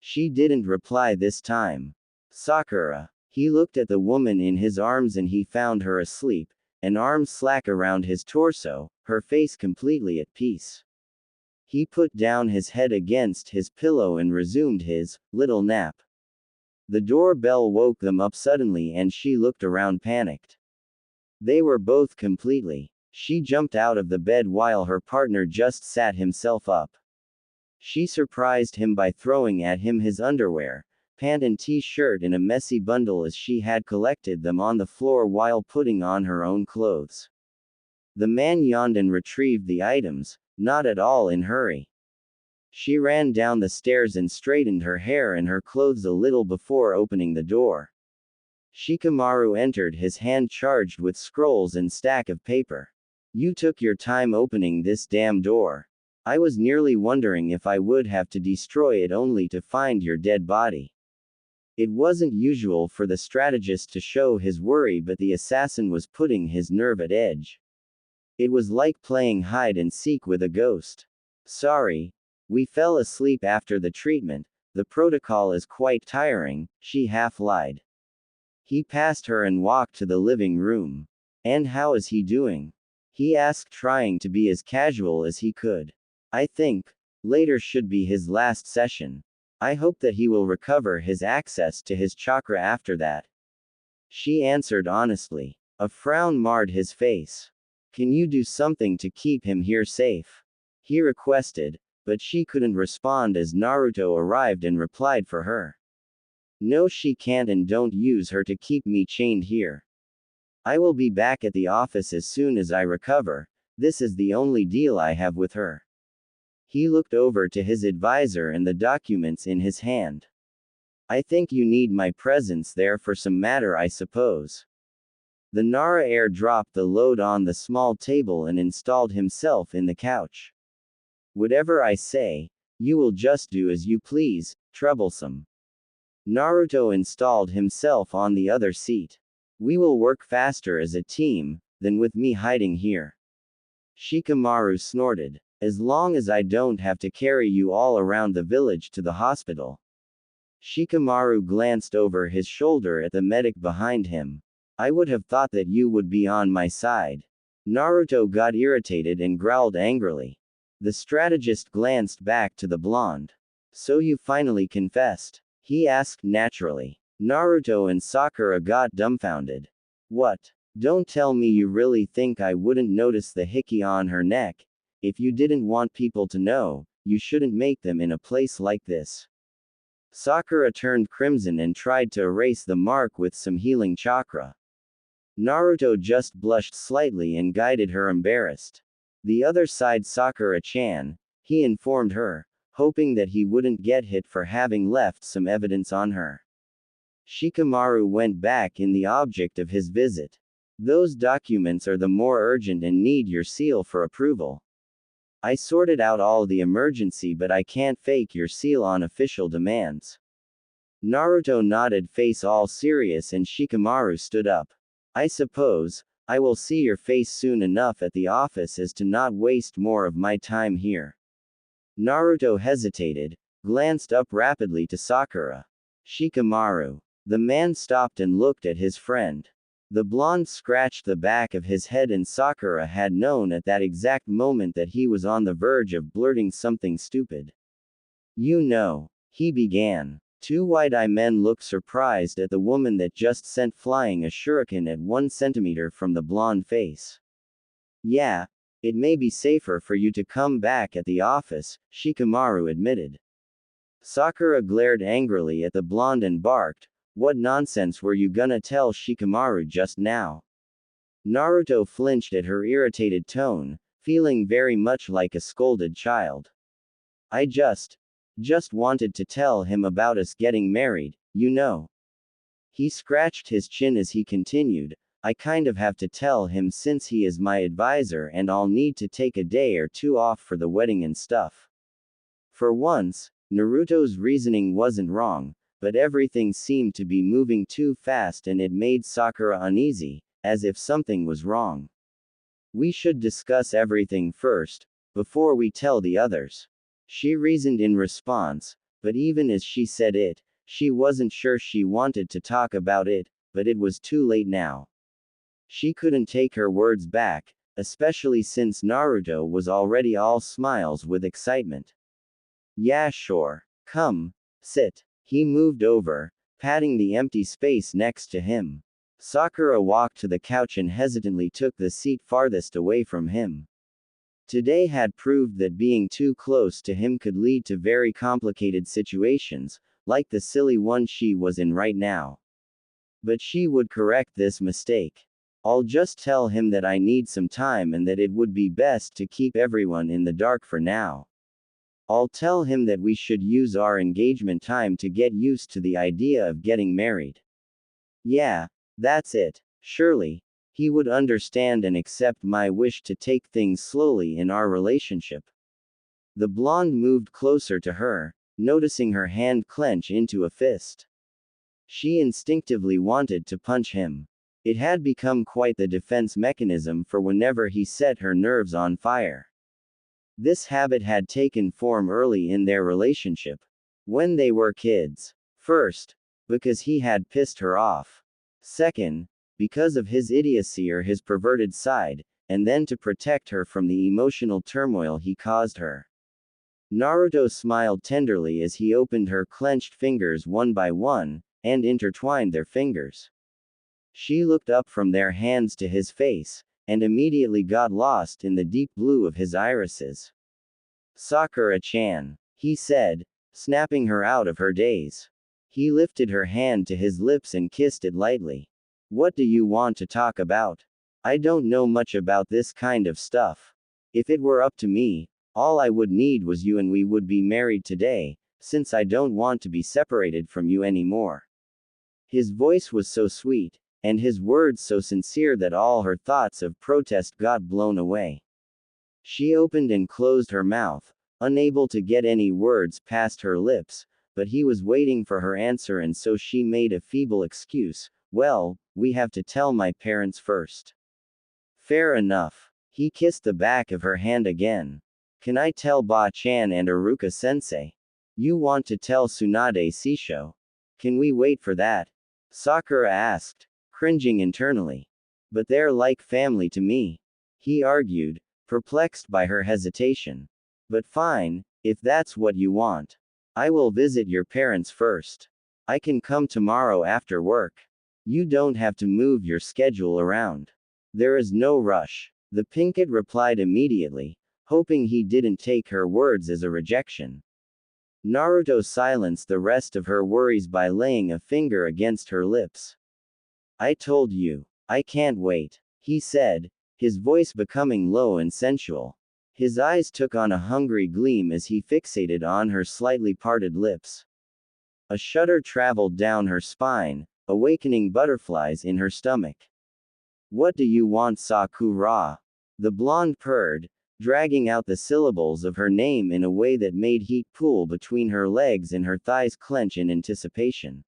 Speaker 1: She didn't reply this time. Sakura. He looked at the woman in his arms and he found her asleep, an arm slack around his torso, her face completely at peace. He put down his head against his pillow and resumed his little nap. The doorbell woke them up suddenly and she looked around panicked. They were both completely. She jumped out of the bed while her partner just sat himself up. She surprised him by throwing at him his underwear, pant and t-shirt in a messy bundle as she had collected them on the floor while putting on her own clothes. The man yawned and retrieved the items, not at all in hurry. She ran down the stairs and straightened her hair and her clothes a little before opening the door. Shikamaru entered, his hand charged with scrolls and stack of paper. You took your time opening this damn door. I was nearly wondering if I would have to destroy it only to find your dead body. It wasn't usual for the strategist to show his worry, but the assassin was putting his nerve at edge. It was like playing hide and seek with a ghost. Sorry. We fell asleep after the treatment. The protocol is quite tiring, she half lied. He passed her and walked to the living room. And how is he doing? He asked, trying to be as casual as he could. I think later should be his last session. I hope that he will recover his access to his chakra after that. She answered honestly. A frown marred his face. Can you do something to keep him here safe? He requested, but she couldn't respond as Naruto arrived and replied for her. No, she can't, and don't use her to keep me chained here. I will be back at the office as soon as I recover. This is the only deal I have with her. He looked over to his advisor and the documents in his hand. I think you need my presence there for some matter, I suppose. The Nara heir dropped the load on the small table and installed himself in the couch. Whatever I say, you will just do as you please, troublesome. Naruto installed himself on the other seat. We will work faster as a team than with me hiding here. Shikamaru snorted. As long as I don't have to carry you all around the village to the hospital. Shikamaru glanced over his shoulder at the medic behind him. I would have thought that you would be on my side. Naruto got irritated and growled angrily. The strategist glanced back to the blonde. So you finally confessed? He asked naturally. Naruto and Sakura got dumbfounded. What? Don't tell me you really think I wouldn't notice the hickey on her neck. If you didn't want people to know, you shouldn't make them in a place like this. Sakura turned crimson and tried to erase the mark with some healing chakra. Naruto just blushed slightly and guided her embarrassed. The other side, Sakura-chan, he informed her, hoping that he wouldn't get hit for having left some evidence on her. Shikamaru went back in the object of his visit. Those documents are the more urgent and need your seal for approval. I sorted out all the emergency, but I can't fake your seal on official demands. Naruto nodded, face all serious, and Shikamaru stood up. I suppose I will see your face soon enough at the office as to not waste more of my time here. Naruto hesitated, glanced up rapidly to Sakura. Shikamaru. The man stopped and looked at his friend. The blonde scratched the back of his head, and Sakura had known at that exact moment that he was on the verge of blurting something stupid. You know, he began. Two wide-eyed men looked surprised at the woman that just sent flying a shuriken at 1 centimeter from the blonde face. Yeah, it may be safer for you to come back at the office, Shikamaru admitted. Sakura glared angrily at the blonde and barked, what nonsense were you gonna tell Shikamaru just now? Naruto flinched at her irritated tone, feeling very much like a scolded child. I just wanted to tell him about us getting married, you know. He scratched his chin as he continued, I kind of have to tell him since he is my advisor and I'll need to take a day or two off for the wedding and stuff. For once, Naruto's reasoning wasn't wrong, but everything seemed to be moving too fast and it made Sakura uneasy, as if something was wrong. We should discuss everything first, before we tell the others. She reasoned in response, but even as she said it, she wasn't sure she wanted to talk about it, but it was too late now. She couldn't take her words back, especially since Naruto was already all smiles with excitement. Yeah, sure. Come, sit. He moved over, patting the empty space next to him. Sakura walked to the couch and hesitantly took the seat farthest away from him. Today had proved that being too close to him could lead to very complicated situations, like the silly one she was in right now. But she would correct this mistake. I'll just tell him that I need some time and that it would be best to keep everyone in the dark for now. I'll tell him that we should use our engagement time to get used to the idea of getting married. Yeah, that's it. Surely, he would understand and accept my wish to take things slowly in our relationship. The blonde moved closer to her, noticing her hand clench into a fist. She instinctively wanted to punch him. It had become quite the defense mechanism for whenever he set her nerves on fire. This habit had taken form early in their relationship, when they were kids. First, because he had pissed her off. Second, because of his idiocy or his perverted side, and then to protect her from the emotional turmoil he caused her. Naruto smiled tenderly as he opened her clenched fingers one by one, and intertwined their fingers. She looked up from their hands to his face, and immediately got lost in the deep blue of his irises. Sakura-chan, he said, snapping her out of her daze. He lifted her hand to his lips and kissed it lightly. What do you want to talk about? I don't know much about this kind of stuff. If it were up to me, all I would need was you and we would be married today, since I don't want to be separated from you anymore. His voice was so sweet, and his words so sincere that all her thoughts of protest got blown away. She opened and closed her mouth, unable to get any words past her lips, but he was waiting for her answer and so she made a feeble excuse. Well, we have to tell my parents first. Fair enough. He kissed the back of her hand again. Can I tell Ba-chan and Iruka-sensei? You want to tell Tsunade Shisho? Can we wait for that? Sakura asked, cringing internally. But they're like family to me, he argued, perplexed by her hesitation. But fine, if that's what you want. I will visit your parents first. I can come tomorrow after work. You don't have to move your schedule around. There is no rush. The pink kid replied immediately, hoping he didn't take her words as a rejection. Naruto silenced the rest of her worries by laying a finger against her lips. I told you, I can't wait, he said, his voice becoming low and sensual. His eyes took on a hungry gleam as he fixated on her slightly parted lips. A shudder traveled down her spine, awakening butterflies in her stomach. What do you want, Sakura? The blonde purred, dragging out the syllables of her name in a way that made heat pool between her legs and her thighs clench in anticipation.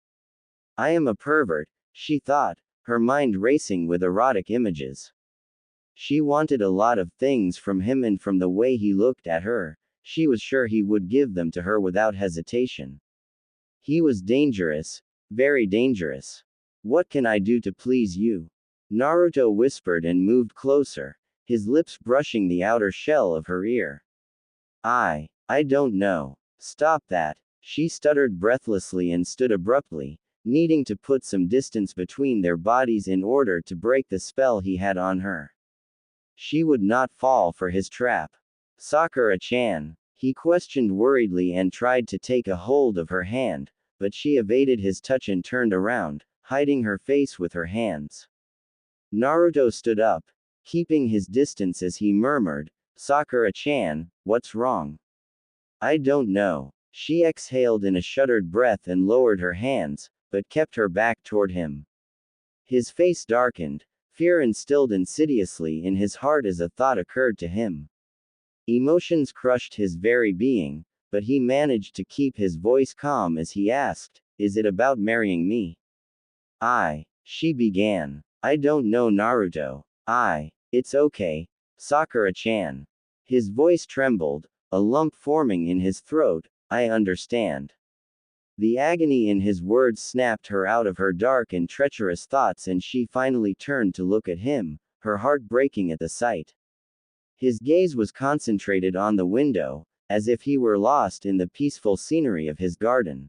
Speaker 1: I am a pervert, she thought, her mind racing with erotic images. She wanted a lot of things from him, and from the way he looked at her, she was sure he would give them to her without hesitation. He was dangerous, very dangerous. What can I do to please you? Naruto whispered and moved closer, his lips brushing the outer shell of her ear. I don't know. Stop that. She stuttered breathlessly and stood abruptly, needing to put some distance between their bodies in order to break the spell he had on her. She would not fall for his trap. Sakura-chan, he questioned worriedly and tried to take a hold of her hand, but she evaded his touch and turned around, hiding her face with her hands. Naruto stood up, keeping his distance as he murmured, Sakura-chan, what's wrong? I don't know. She exhaled in a shuddered breath and lowered her hands, but kept her back toward him. His face darkened, fear instilled insidiously in his heart as a thought occurred to him. Emotions crushed his very being, but he managed to keep his voice calm as he asked, Is it about marrying me? She began. I don't know, Naruto. It's okay. Sakura-chan. His voice trembled, a lump forming in his throat. I understand. The agony in his words snapped her out of her dark and treacherous thoughts, and she finally turned to look at him, her heart breaking at the sight. His gaze was concentrated on the window, as if he were lost in the peaceful scenery of his garden.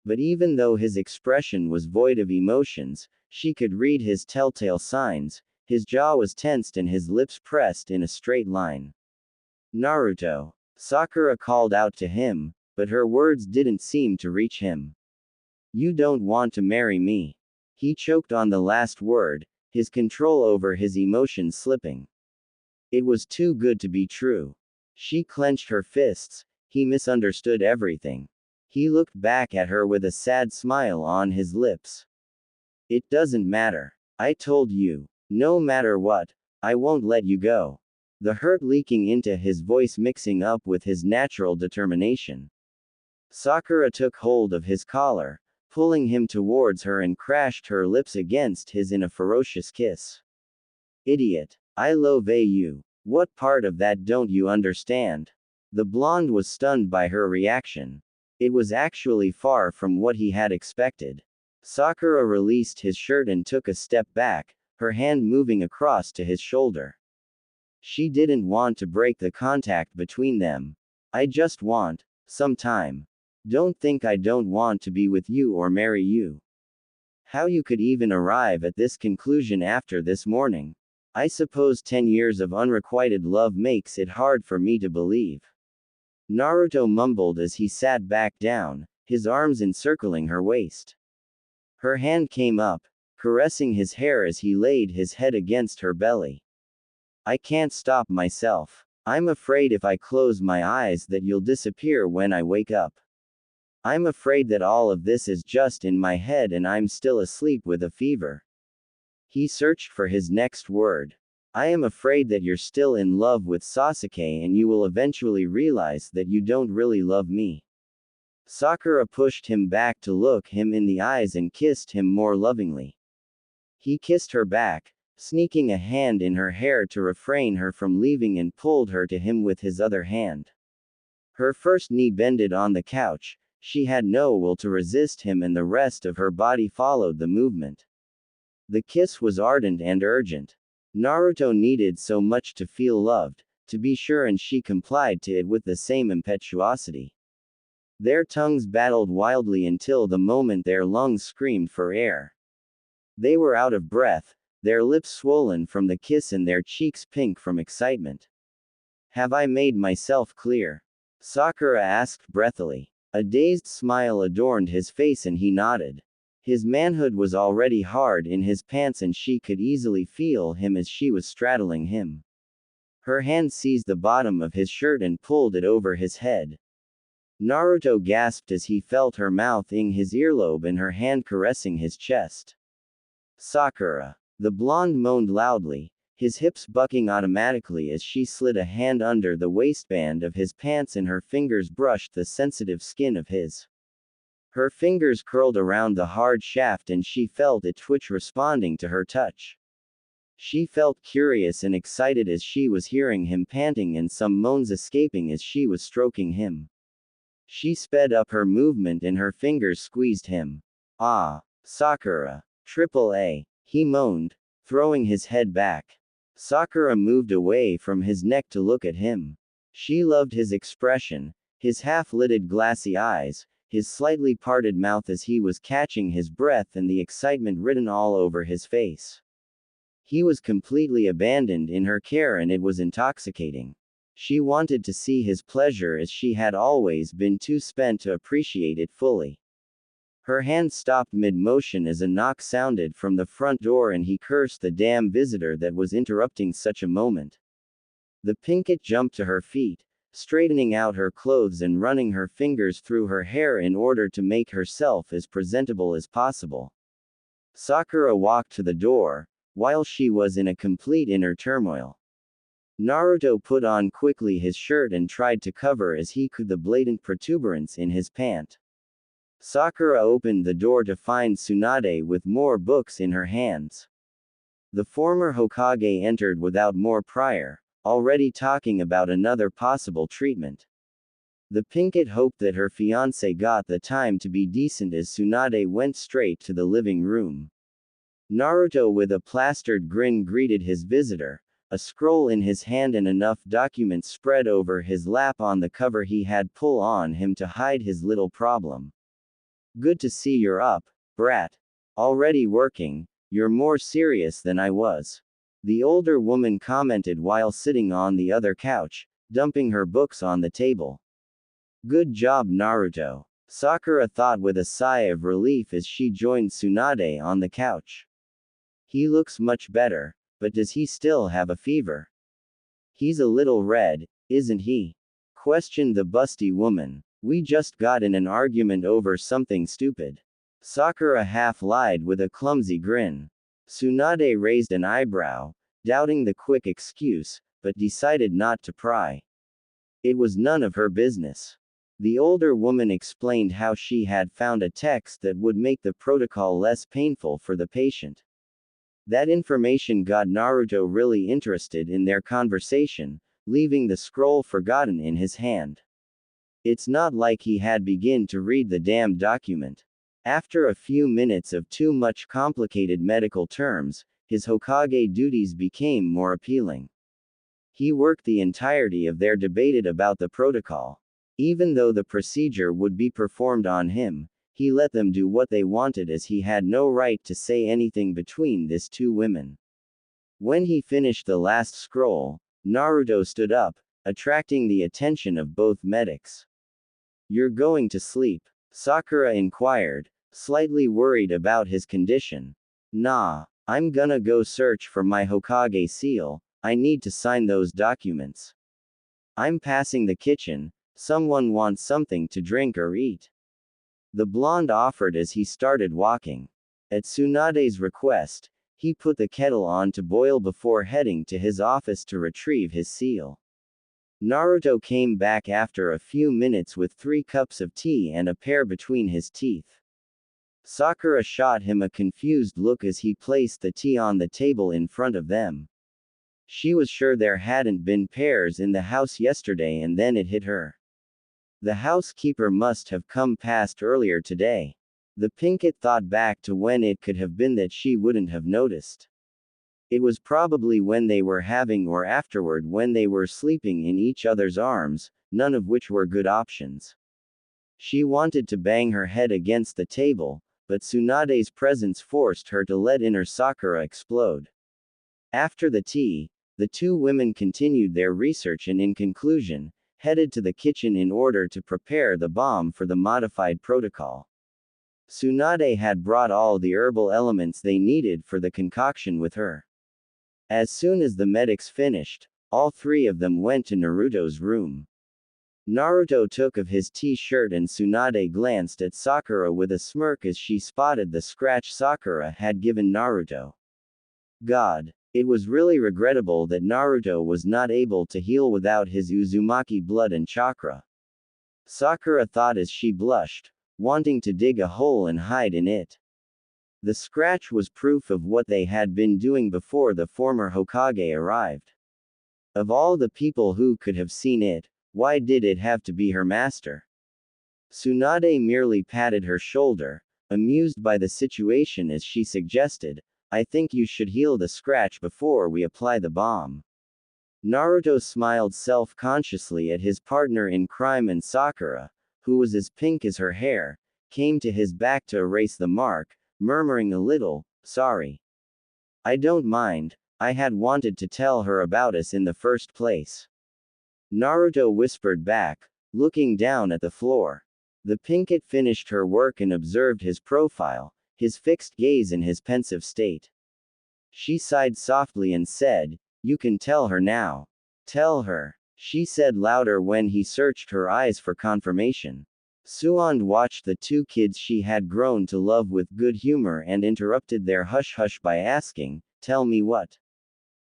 Speaker 1: But even though his expression was void of emotions, she could read his telltale signs. His jaw was tensed and his lips pressed in a straight line. Naruto. Sakura called out to him, but her words didn't seem to reach him. You don't want to marry me. He choked on the last word, his control over his emotions slipping. It was too good to be true. She clenched her fists. He misunderstood everything. He looked back at her with a sad smile on his lips. It doesn't matter. I told you. No matter what, I won't let you go. The hurt leaking into his voice mixing up with his natural determination. Sakura took hold of his collar, pulling him towards her and crashed her lips against his in a ferocious kiss. Idiot. I love you. What part of that don't you understand? The blonde was stunned by her reaction. It was actually far from what he had expected. Sakura released his shirt and took a step back, her hand moving across to his shoulder. She didn't want to break the contact between them. I just want some time. Don't think I don't want to be with you or marry you. How you could even arrive at this conclusion after this morning. I suppose 10 years of unrequited love makes it hard for me to believe. Naruto mumbled as he sat back down, his arms encircling her waist. Her hand came up, caressing his hair as he laid his head against her belly. I can't stop myself. I'm afraid if I close my eyes that you'll disappear when I wake up. I'm afraid that all of this is just in my head and I'm still asleep with a fever. He searched for his next word. I am afraid that you're still in love with Sasuke and you will eventually realize that you don't really love me. Sakura pushed him back to look him in the eyes and kissed him more lovingly. He kissed her back, sneaking a hand in her hair to refrain her from leaving and pulled her to him with his other hand. Her first knee bended on the couch, she had no will to resist him and the rest of her body followed the movement. The kiss was ardent and urgent. Naruto needed so much to feel loved, to be sure, and she complied to it with the same impetuosity. Their tongues battled wildly until the moment their lungs screamed for air. They were out of breath, their lips swollen from the kiss and their cheeks pink from excitement. Have I made myself clear? Sakura asked breathily. A dazed smile adorned his face and he nodded. His manhood was already hard in his pants and she could easily feel him as she was straddling him. Her hand seized the bottom of his shirt and pulled it over his head. Naruto gasped as he felt her mouth ing his earlobe and her hand caressing his chest. Sakura. The blonde moaned loudly, his hips bucking automatically as she slid a hand under the waistband of his pants and her fingers brushed the sensitive skin of his. Her fingers curled around the hard shaft and she felt it twitch responding to her touch. She felt curious and excited as she was hearing him panting and some moans escaping as she was stroking him. She sped up her movement and her fingers squeezed him. Ah, Sakura. AAA. He moaned, throwing his head back. Sakura moved away from his neck to look at him. She loved his expression, his half-lidded glassy eyes, his slightly parted mouth as he was catching his breath and the excitement written all over his face. He was completely abandoned in her care and it was intoxicating. She wanted to see his pleasure as she had always been too spent to appreciate it fully. Her hand stopped mid-motion as a knock sounded from the front door and he cursed the damn visitor that was interrupting such a moment. The pinkett jumped to her feet, straightening out her clothes and running her fingers through her hair in order to make herself as presentable as possible. Sakura walked to the door, while she was in a complete inner turmoil. Naruto put on quickly his shirt and tried to cover as he could the blatant protuberance in his pant. Sakura opened the door to find Tsunade with more books in her hands. The former Hokage entered without more prior, already talking about another possible treatment. The pinkett hoped that her fiancé got the time to be decent as Tsunade went straight to the living room. Naruto with a plastered grin greeted his visitor, a scroll in his hand and enough documents spread over his lap on the cover he had pull on him to hide his little problem. Good to see you're up, brat. Already working, you're more serious than I was. The older woman commented while sitting on the other couch, dumping her books on the table. Good job, Naruto. Sakura thought with a sigh of relief as she joined Tsunade on the couch. He looks much better, but does he still have a fever? He's a little red, isn't he? Questioned the busty woman. We just got in an argument over something stupid. Sakura half lied with a clumsy grin. Tsunade raised an eyebrow, doubting the quick excuse, but decided not to pry. It was none of her business. The older woman explained how she had found a text that would make the protocol less painful for the patient. That information got Naruto really interested in their conversation, leaving the scroll forgotten in his hand. It's not like he had begun to read the damn document. After a few minutes of too much complicated medical terms, his Hokage duties became more appealing. He worked the entirety of their debated about the protocol. Even though the procedure would be performed on him, he let them do what they wanted as he had no right to say anything between these two women. When he finished the last scroll, Naruto stood up, attracting the attention of both medics. "You're going to sleep?" Sakura inquired, slightly worried about his condition. "Nah, I'm gonna go search for my Hokage seal. I need to sign those documents. I'm passing the kitchen. Someone wants something to drink or eat." The blonde offered as he started walking. At Tsunade's request, he put the kettle on to boil before heading to his office to retrieve his seal. Naruto came back after a few minutes with 3 cups of tea and a pear between his teeth. Sakura shot him a confused look as he placed the tea on the table in front of them. She was sure there hadn't been pears in the house yesterday, and then it hit her. The housekeeper must have come past earlier today. The Pinkett thought back to when it could have been that she wouldn't have noticed. It was probably when they were having or afterward when they were sleeping in each other's arms, none of which were good options. She wanted to bang her head against the table, but Tsunade's presence forced her to let inner Sakura explode. After the tea, the two women continued their research and in conclusion, headed to the kitchen in order to prepare the bomb for the modified protocol. Tsunade had brought all the herbal elements they needed for the concoction with her. As soon as the medics finished, all 3 of them went to Naruto's room. Naruto took off his t-shirt and Tsunade glanced at Sakura with a smirk as she spotted the scratch Sakura had given Naruto. God. It was really regrettable that Naruto was not able to heal without his Uzumaki blood and chakra. Sakura thought as she blushed, wanting to dig a hole and hide in it. The scratch was proof of what they had been doing before the former Hokage arrived. Of all the people who could have seen it, why did it have to be her master? Tsunade merely patted her shoulder, amused by the situation as she suggested, "I think you should heal the scratch before we apply the bomb." Naruto smiled self-consciously at his partner in crime, and Sakura, who was as pink as her hair, came to his back to erase the mark, murmuring a little, "Sorry. I don't mind, I had wanted to tell her about us in the first place." Naruto whispered back, looking down at the floor. The Pinkett finished her work and observed his profile, his fixed gaze and his pensive state. She sighed softly and said, "You can tell her now." "Tell her," she said louder when he searched her eyes for confirmation. Suand watched the 2 kids she had grown to love with good humor and interrupted their hush-hush by asking, "Tell me what?"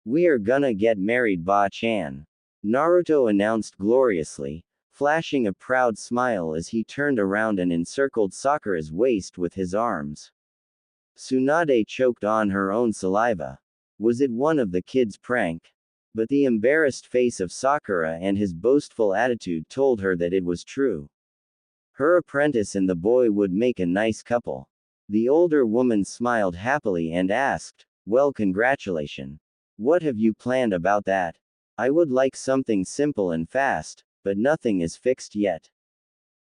Speaker 1: "We are gonna get married, Ba-chan," Naruto announced gloriously, flashing a proud smile as he turned around and encircled Sakura's waist with his arms. Tsunade choked on her own saliva. Was it one of the kids' prank? But the embarrassed face of Sakura and his boastful attitude told her that it was true. Her apprentice and the boy would make a nice couple. The older woman smiled happily and asked, "Well, congratulations. What have you planned about that?" "I would like something simple and fast, but nothing is fixed yet,"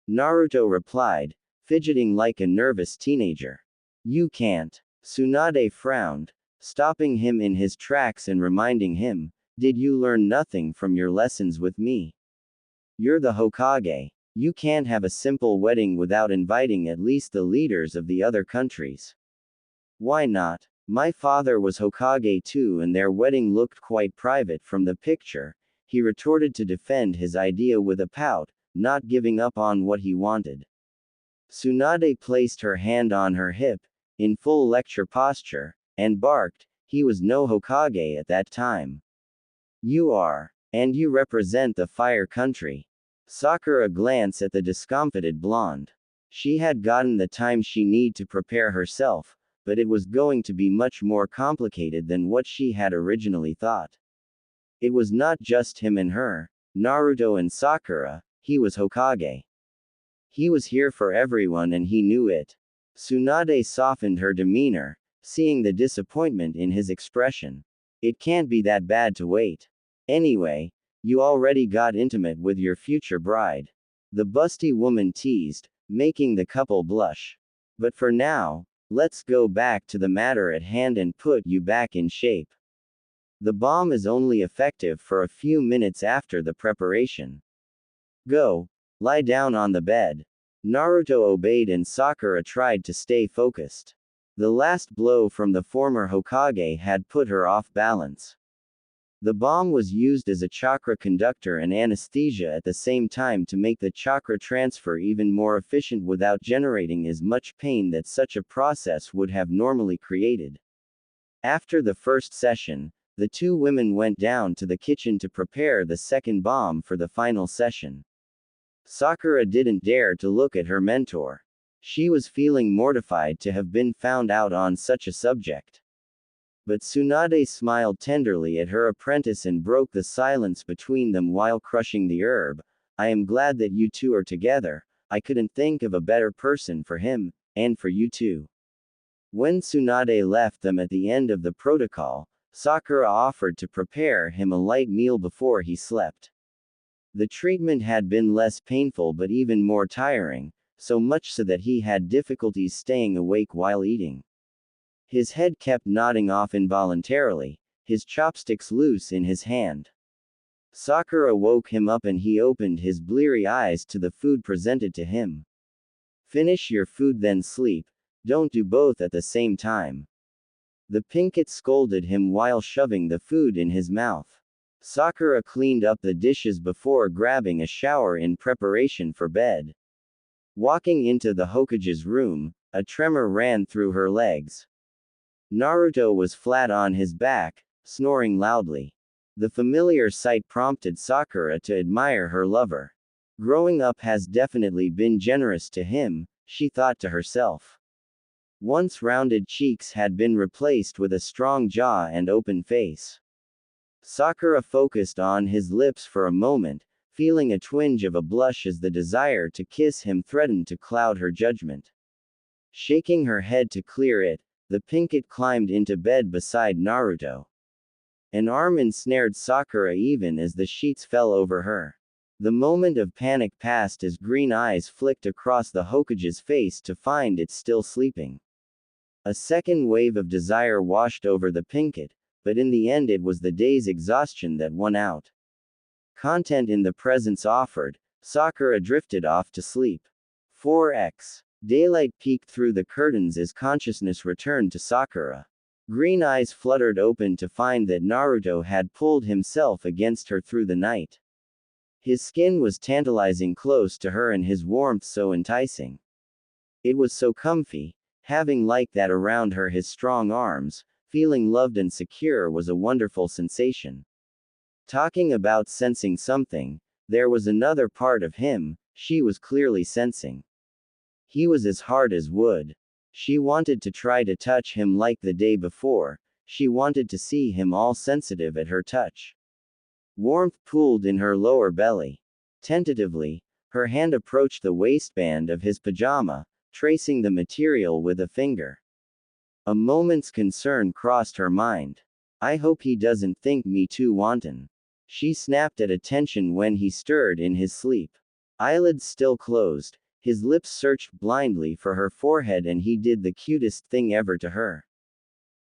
Speaker 1: Naruto replied, fidgeting like a nervous teenager. "You can't." Tsunade frowned, stopping him in his tracks and reminding him, "Did you learn nothing from your lessons with me? You're the Hokage. You can't have a simple wedding without inviting at least the leaders of the other countries." "Why not? My father was Hokage too, and their wedding looked quite private from the picture," he retorted to defend his idea with a pout, not giving up on what he wanted. Tsunade placed her hand on her hip, in full lecture posture, and barked, "He was no Hokage at that time. You are. And you represent the Fire Country. Sakura glanced at the discomfited blonde. She had gotten the time she needed to prepare herself, but it was going to be much more complicated than what she had originally thought. It was not just him and her, Naruto and Sakura, he was Hokage. He was here for everyone and he knew it. Tsunade softened her demeanor, seeing the disappointment in his expression. It can't be that bad to wait. Anyway, you already got intimate with your future bride. The busty woman teased, making the couple blush. But for now, let's go back to the matter at hand and put you back in shape. The bomb is only effective for a few minutes after the preparation. Go, lie down on the bed. Naruto obeyed and Sakura tried to stay focused. The last blow from the former Hokage had put her off balance. The bomb was used as a chakra conductor and anesthesia at the same time to make the chakra transfer even more efficient without generating as much pain that such a process would have normally created. After the first session, the two women went down to the kitchen to prepare the second bomb for the final session. Sakura didn't dare to look at her mentor. She was feeling mortified to have been found out on such a subject. But Tsunade smiled tenderly at her apprentice and broke the silence between them while crushing the herb. I am glad that you two are together. I couldn't think of a better person for him, and for you too. When Tsunade left them at the end of the protocol, Sakura offered to prepare him a light meal before he slept. The treatment had been less painful but even more tiring, so much so that he had difficulties staying awake while eating. His head kept nodding off involuntarily, his chopsticks loose in his hand. Sakura woke him up and he opened his bleary eyes to the food presented to him. Finish your food then sleep, don't do both at the same time. The pinkett scolded him while shoving the food in his mouth. Sakura cleaned up the dishes before grabbing a shower in preparation for bed. Walking into the Hokage's room, a tremor ran through her legs. Naruto was flat on his back, snoring loudly. The familiar sight prompted Sakura to admire her lover. Growing up has definitely been generous to him, she thought to herself. Once rounded cheeks had been replaced with a strong jaw and open face. Sakura focused on his lips for a moment, feeling a twinge of a blush as the desire to kiss him threatened to cloud her judgment. Shaking her head to clear it, the pinkett climbed into bed beside Naruto. An arm ensnared Sakura even as the sheets fell over her. The moment of panic passed as green eyes flicked across the Hokage's face to find it still sleeping. A second wave of desire washed over the pinkett, but in the end it was the day's exhaustion that won out. Content in the presence offered, Sakura drifted off to sleep. 4x. Daylight peeked through the curtains as consciousness returned to Sakura. Green eyes fluttered open to find that Naruto had pulled himself against her through the night. His skin was tantalizing close to her and his warmth so enticing. It was so comfy, having like that around her his strong arms, feeling loved and secure was a wonderful sensation. Talking about sensing something, there was another part of him, she was clearly sensing. He was as hard as wood. She wanted to try to touch him like the day before, she wanted to see him all sensitive at her touch. Warmth pooled in her lower belly. Tentatively, her hand approached the waistband of his pajama, tracing the material with a finger. A moment's concern crossed her mind. I hope he doesn't think me too wanton. She snapped at attention when he stirred in his sleep. Eyelids still closed, his lips searched blindly for her forehead and he did the cutest thing ever to her.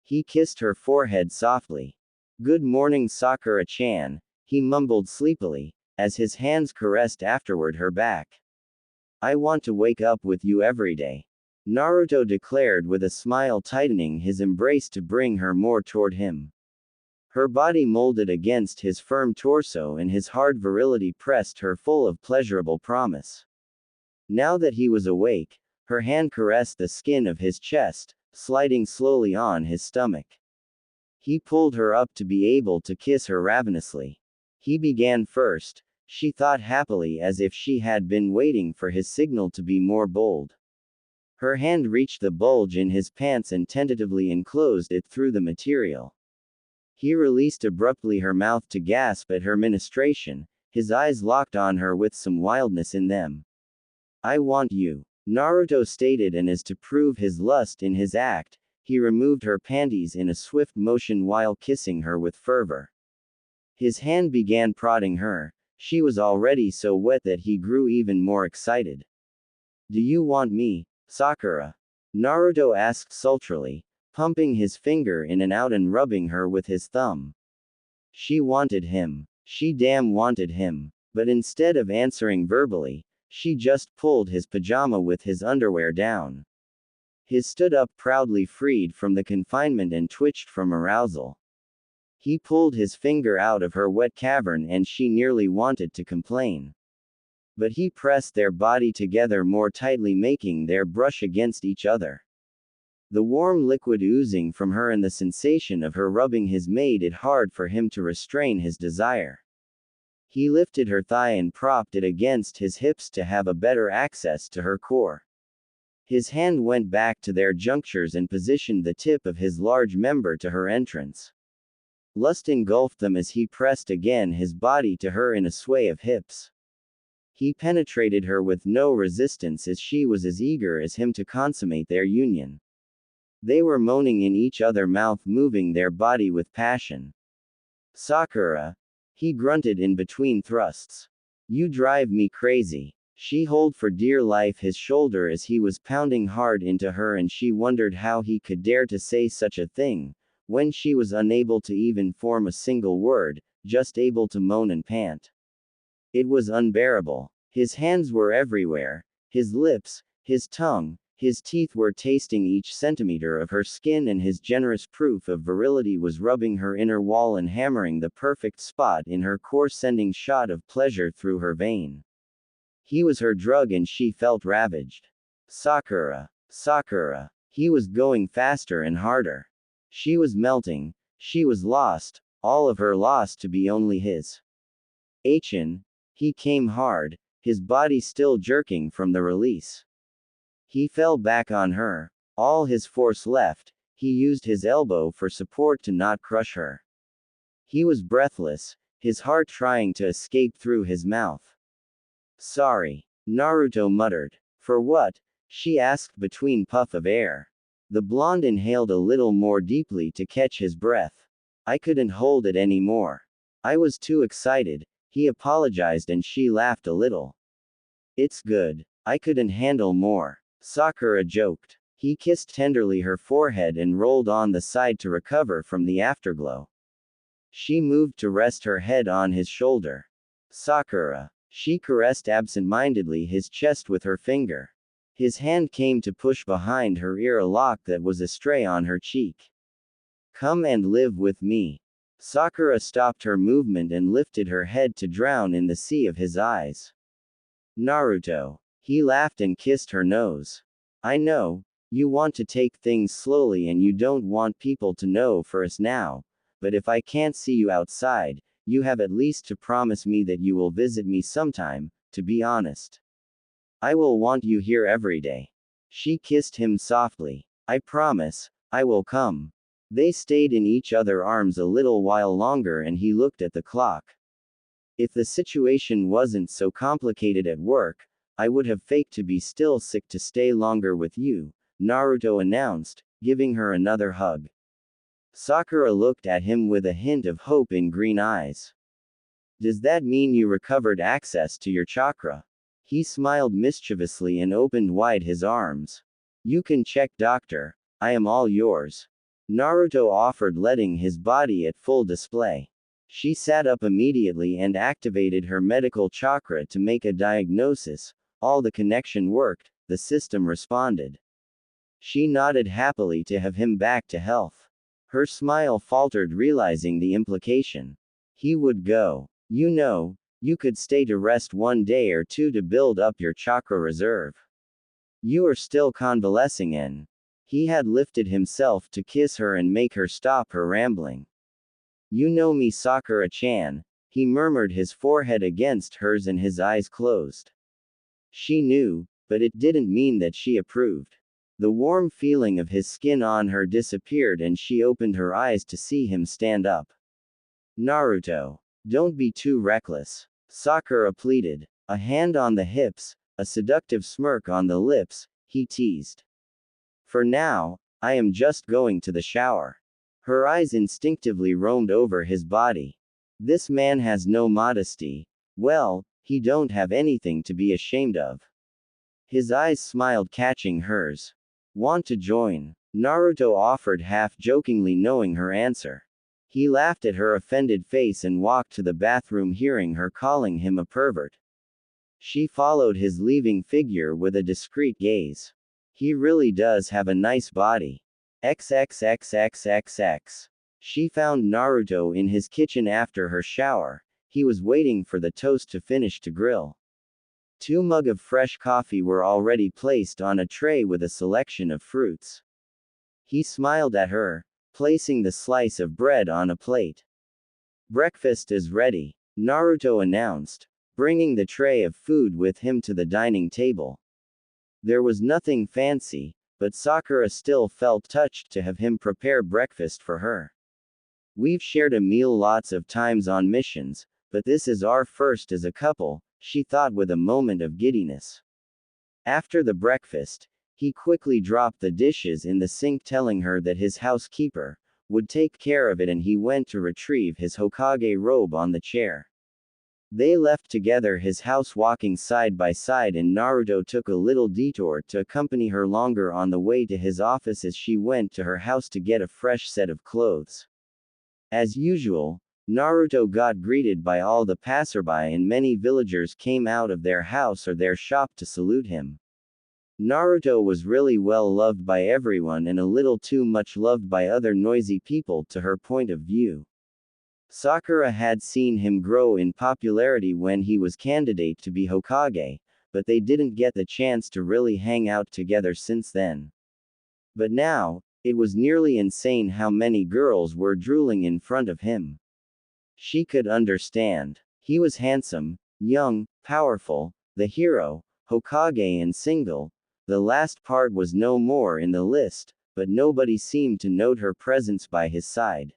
Speaker 1: He kissed her forehead softly. Good morning Sakura-chan, he mumbled sleepily, as his hands caressed afterward her back. I want to wake up with you every day. Naruto declared with a smile, tightening his embrace to bring her more toward him. Her body molded against his firm torso and his hard virility pressed her full of pleasurable promise. Now that he was awake, her hand caressed the skin of his chest, sliding slowly on his stomach. He pulled her up to be able to kiss her ravenously. He began first, she thought happily as if she had been waiting for his signal to be more bold. Her hand reached the bulge in his pants and tentatively enclosed it through the material. He released abruptly, her mouth to gasp at her ministration, his eyes locked on her with some wildness in them. I want you, Naruto stated, and as to prove his lust in his act, he removed her panties in a swift motion while kissing her with fervor. His hand began prodding her. She was already so wet that he grew even more excited. Do you want me, Sakura? Naruto asked sultrily, pumping his finger in and out and rubbing her with his thumb. She wanted him. She damn wanted him. But instead of answering verbally, she just pulled his pajama with his underwear down. He stood up proudly, freed from the confinement, and twitched from arousal. He pulled his finger out of her wet cavern and she nearly wanted to complain. But he pressed their body together more tightly, making their brush against each other. The warm liquid oozing from her and the sensation of her rubbing his made it hard for him to restrain his desire. He lifted her thigh and propped it against his hips to have a better access to her core. His hand went back to their junctures and positioned the tip of his large member to her entrance. Lust engulfed them as he pressed again his body to her in a sway of hips. He penetrated her with no resistance as she was as eager as him to consummate their union. They were moaning in each other's mouth, moving their body with passion. Sakura, he grunted in between thrusts. You drive me crazy. She held for dear life his shoulder as he was pounding hard into her, and she wondered how he could dare to say such a thing, when she was unable to even form a single word, just able to moan and pant. It was unbearable. His hands were everywhere. His lips, his tongue, his teeth were tasting each centimeter of her skin, and his generous proof of virility was rubbing her inner wall and hammering the perfect spot in her core, sending shot of pleasure through her vein. He was her drug and she felt ravaged. Sakura. Sakura. He was going faster and harder. She was melting. She was lost, all of her lost to be only his. Achin. He came hard, his body still jerking from the release. He fell back on her, all his force left. He used his elbow for support to not crush her. He was breathless, his heart trying to escape through his mouth. Sorry, Naruto muttered. For what? She asked between puff of air. The blonde inhaled a little more deeply to catch his breath. I couldn't hold it anymore. I was too excited, he apologized, and she laughed a little. It's good. I couldn't handle more, Sakura joked. He kissed tenderly her forehead and rolled on the side to recover from the afterglow. She moved to rest her head on his shoulder. Sakura. She caressed absent-mindedly his chest with her finger. His hand came to push behind her ear a lock that was astray on her cheek. Come and live with me. Sakura stopped her movement and lifted her head to drown in the sea of his eyes. Naruto. He laughed and kissed her nose. I know, you want to take things slowly and you don't want people to know for us now, but if I can't see you outside, you have at least to promise me that you will visit me sometime, to be honest. I will want you here every day. She kissed him softly. I promise, I will come. They stayed in each other's arms a little while longer and he looked at the clock. If the situation wasn't so complicated at work, I would have faked to be still sick to stay longer with you, Naruto announced, giving her another hug. Sakura looked at him with a hint of hope in green eyes. Does that mean you recovered access to your chakra? He smiled mischievously and opened wide his arms. You can check, doctor. I am all yours. Naruto offered, letting his body at full display. She sat up immediately and activated her medical chakra to make a diagnosis. All the connection worked, the system responded. She nodded happily to have him back to health. Her smile faltered, realizing the implication. He would go. You know, you could stay to rest 1 day or 2 to build up your chakra reserve. You are still convalescing in. He had lifted himself to kiss her and make her stop her rambling. You know me, Sakura-chan, He murmured, his forehead against hers and his eyes closed. She knew, but it didn't mean that she approved. The warm feeling of his skin on her disappeared and she opened her eyes to see him stand up. Naruto. Don't be too reckless. Sakura pleaded. A hand on the hips, a seductive smirk on the lips, he teased. For now, I am just going to the shower. Her eyes instinctively roamed over his body. This man has no modesty. Well, he don't have anything to be ashamed of. His eyes smiled, catching hers. Want to join? Naruto offered, half-jokingly, knowing her answer. He laughed at her offended face and walked to the bathroom, hearing her calling him a pervert. She followed his leaving figure with a discreet gaze. He really does have a nice body. XXXXXX. She found Naruto in his kitchen after her shower. He was waiting for the toast to finish to grill. 2 mugs of fresh coffee were already placed on a tray with a selection of fruits. He smiled at her, placing the slice of bread on a plate. Breakfast is ready, Naruto announced, bringing the tray of food with him to the dining table. There was nothing fancy, but Sakura still felt touched to have him prepare breakfast for her. We've shared a meal lots of times on missions, but this is our first as a couple, she thought with a moment of giddiness. After the breakfast, he quickly dropped the dishes in the sink, telling her that his housekeeper would take care of it, and he went to retrieve his Hokage robe on the chair. They left together his house, walking side by side, and Naruto took a little detour to accompany her longer on the way to his office as she went to her house to get a fresh set of clothes. As usual, Naruto got greeted by all the passerby, and many villagers came out of their house or their shop to salute him. Naruto was really well loved by everyone and a little too much loved by other noisy people to her point of view. Sakura had seen him grow in popularity when he was candidate to be Hokage, but they didn't get the chance to really hang out together since then. But now, it was nearly insane how many girls were drooling in front of him. She could understand. He was handsome, young, powerful, the hero, Hokage, and single. The last part was no more in the list, but nobody seemed to note her presence by his side.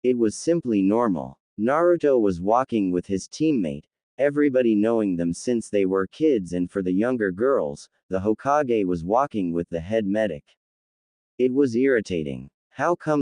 Speaker 1: It was simply normal. Naruto was walking with his teammate, everybody knowing them since they were kids, and for the younger girls, the Hokage was walking with the head medic. It was irritating. How come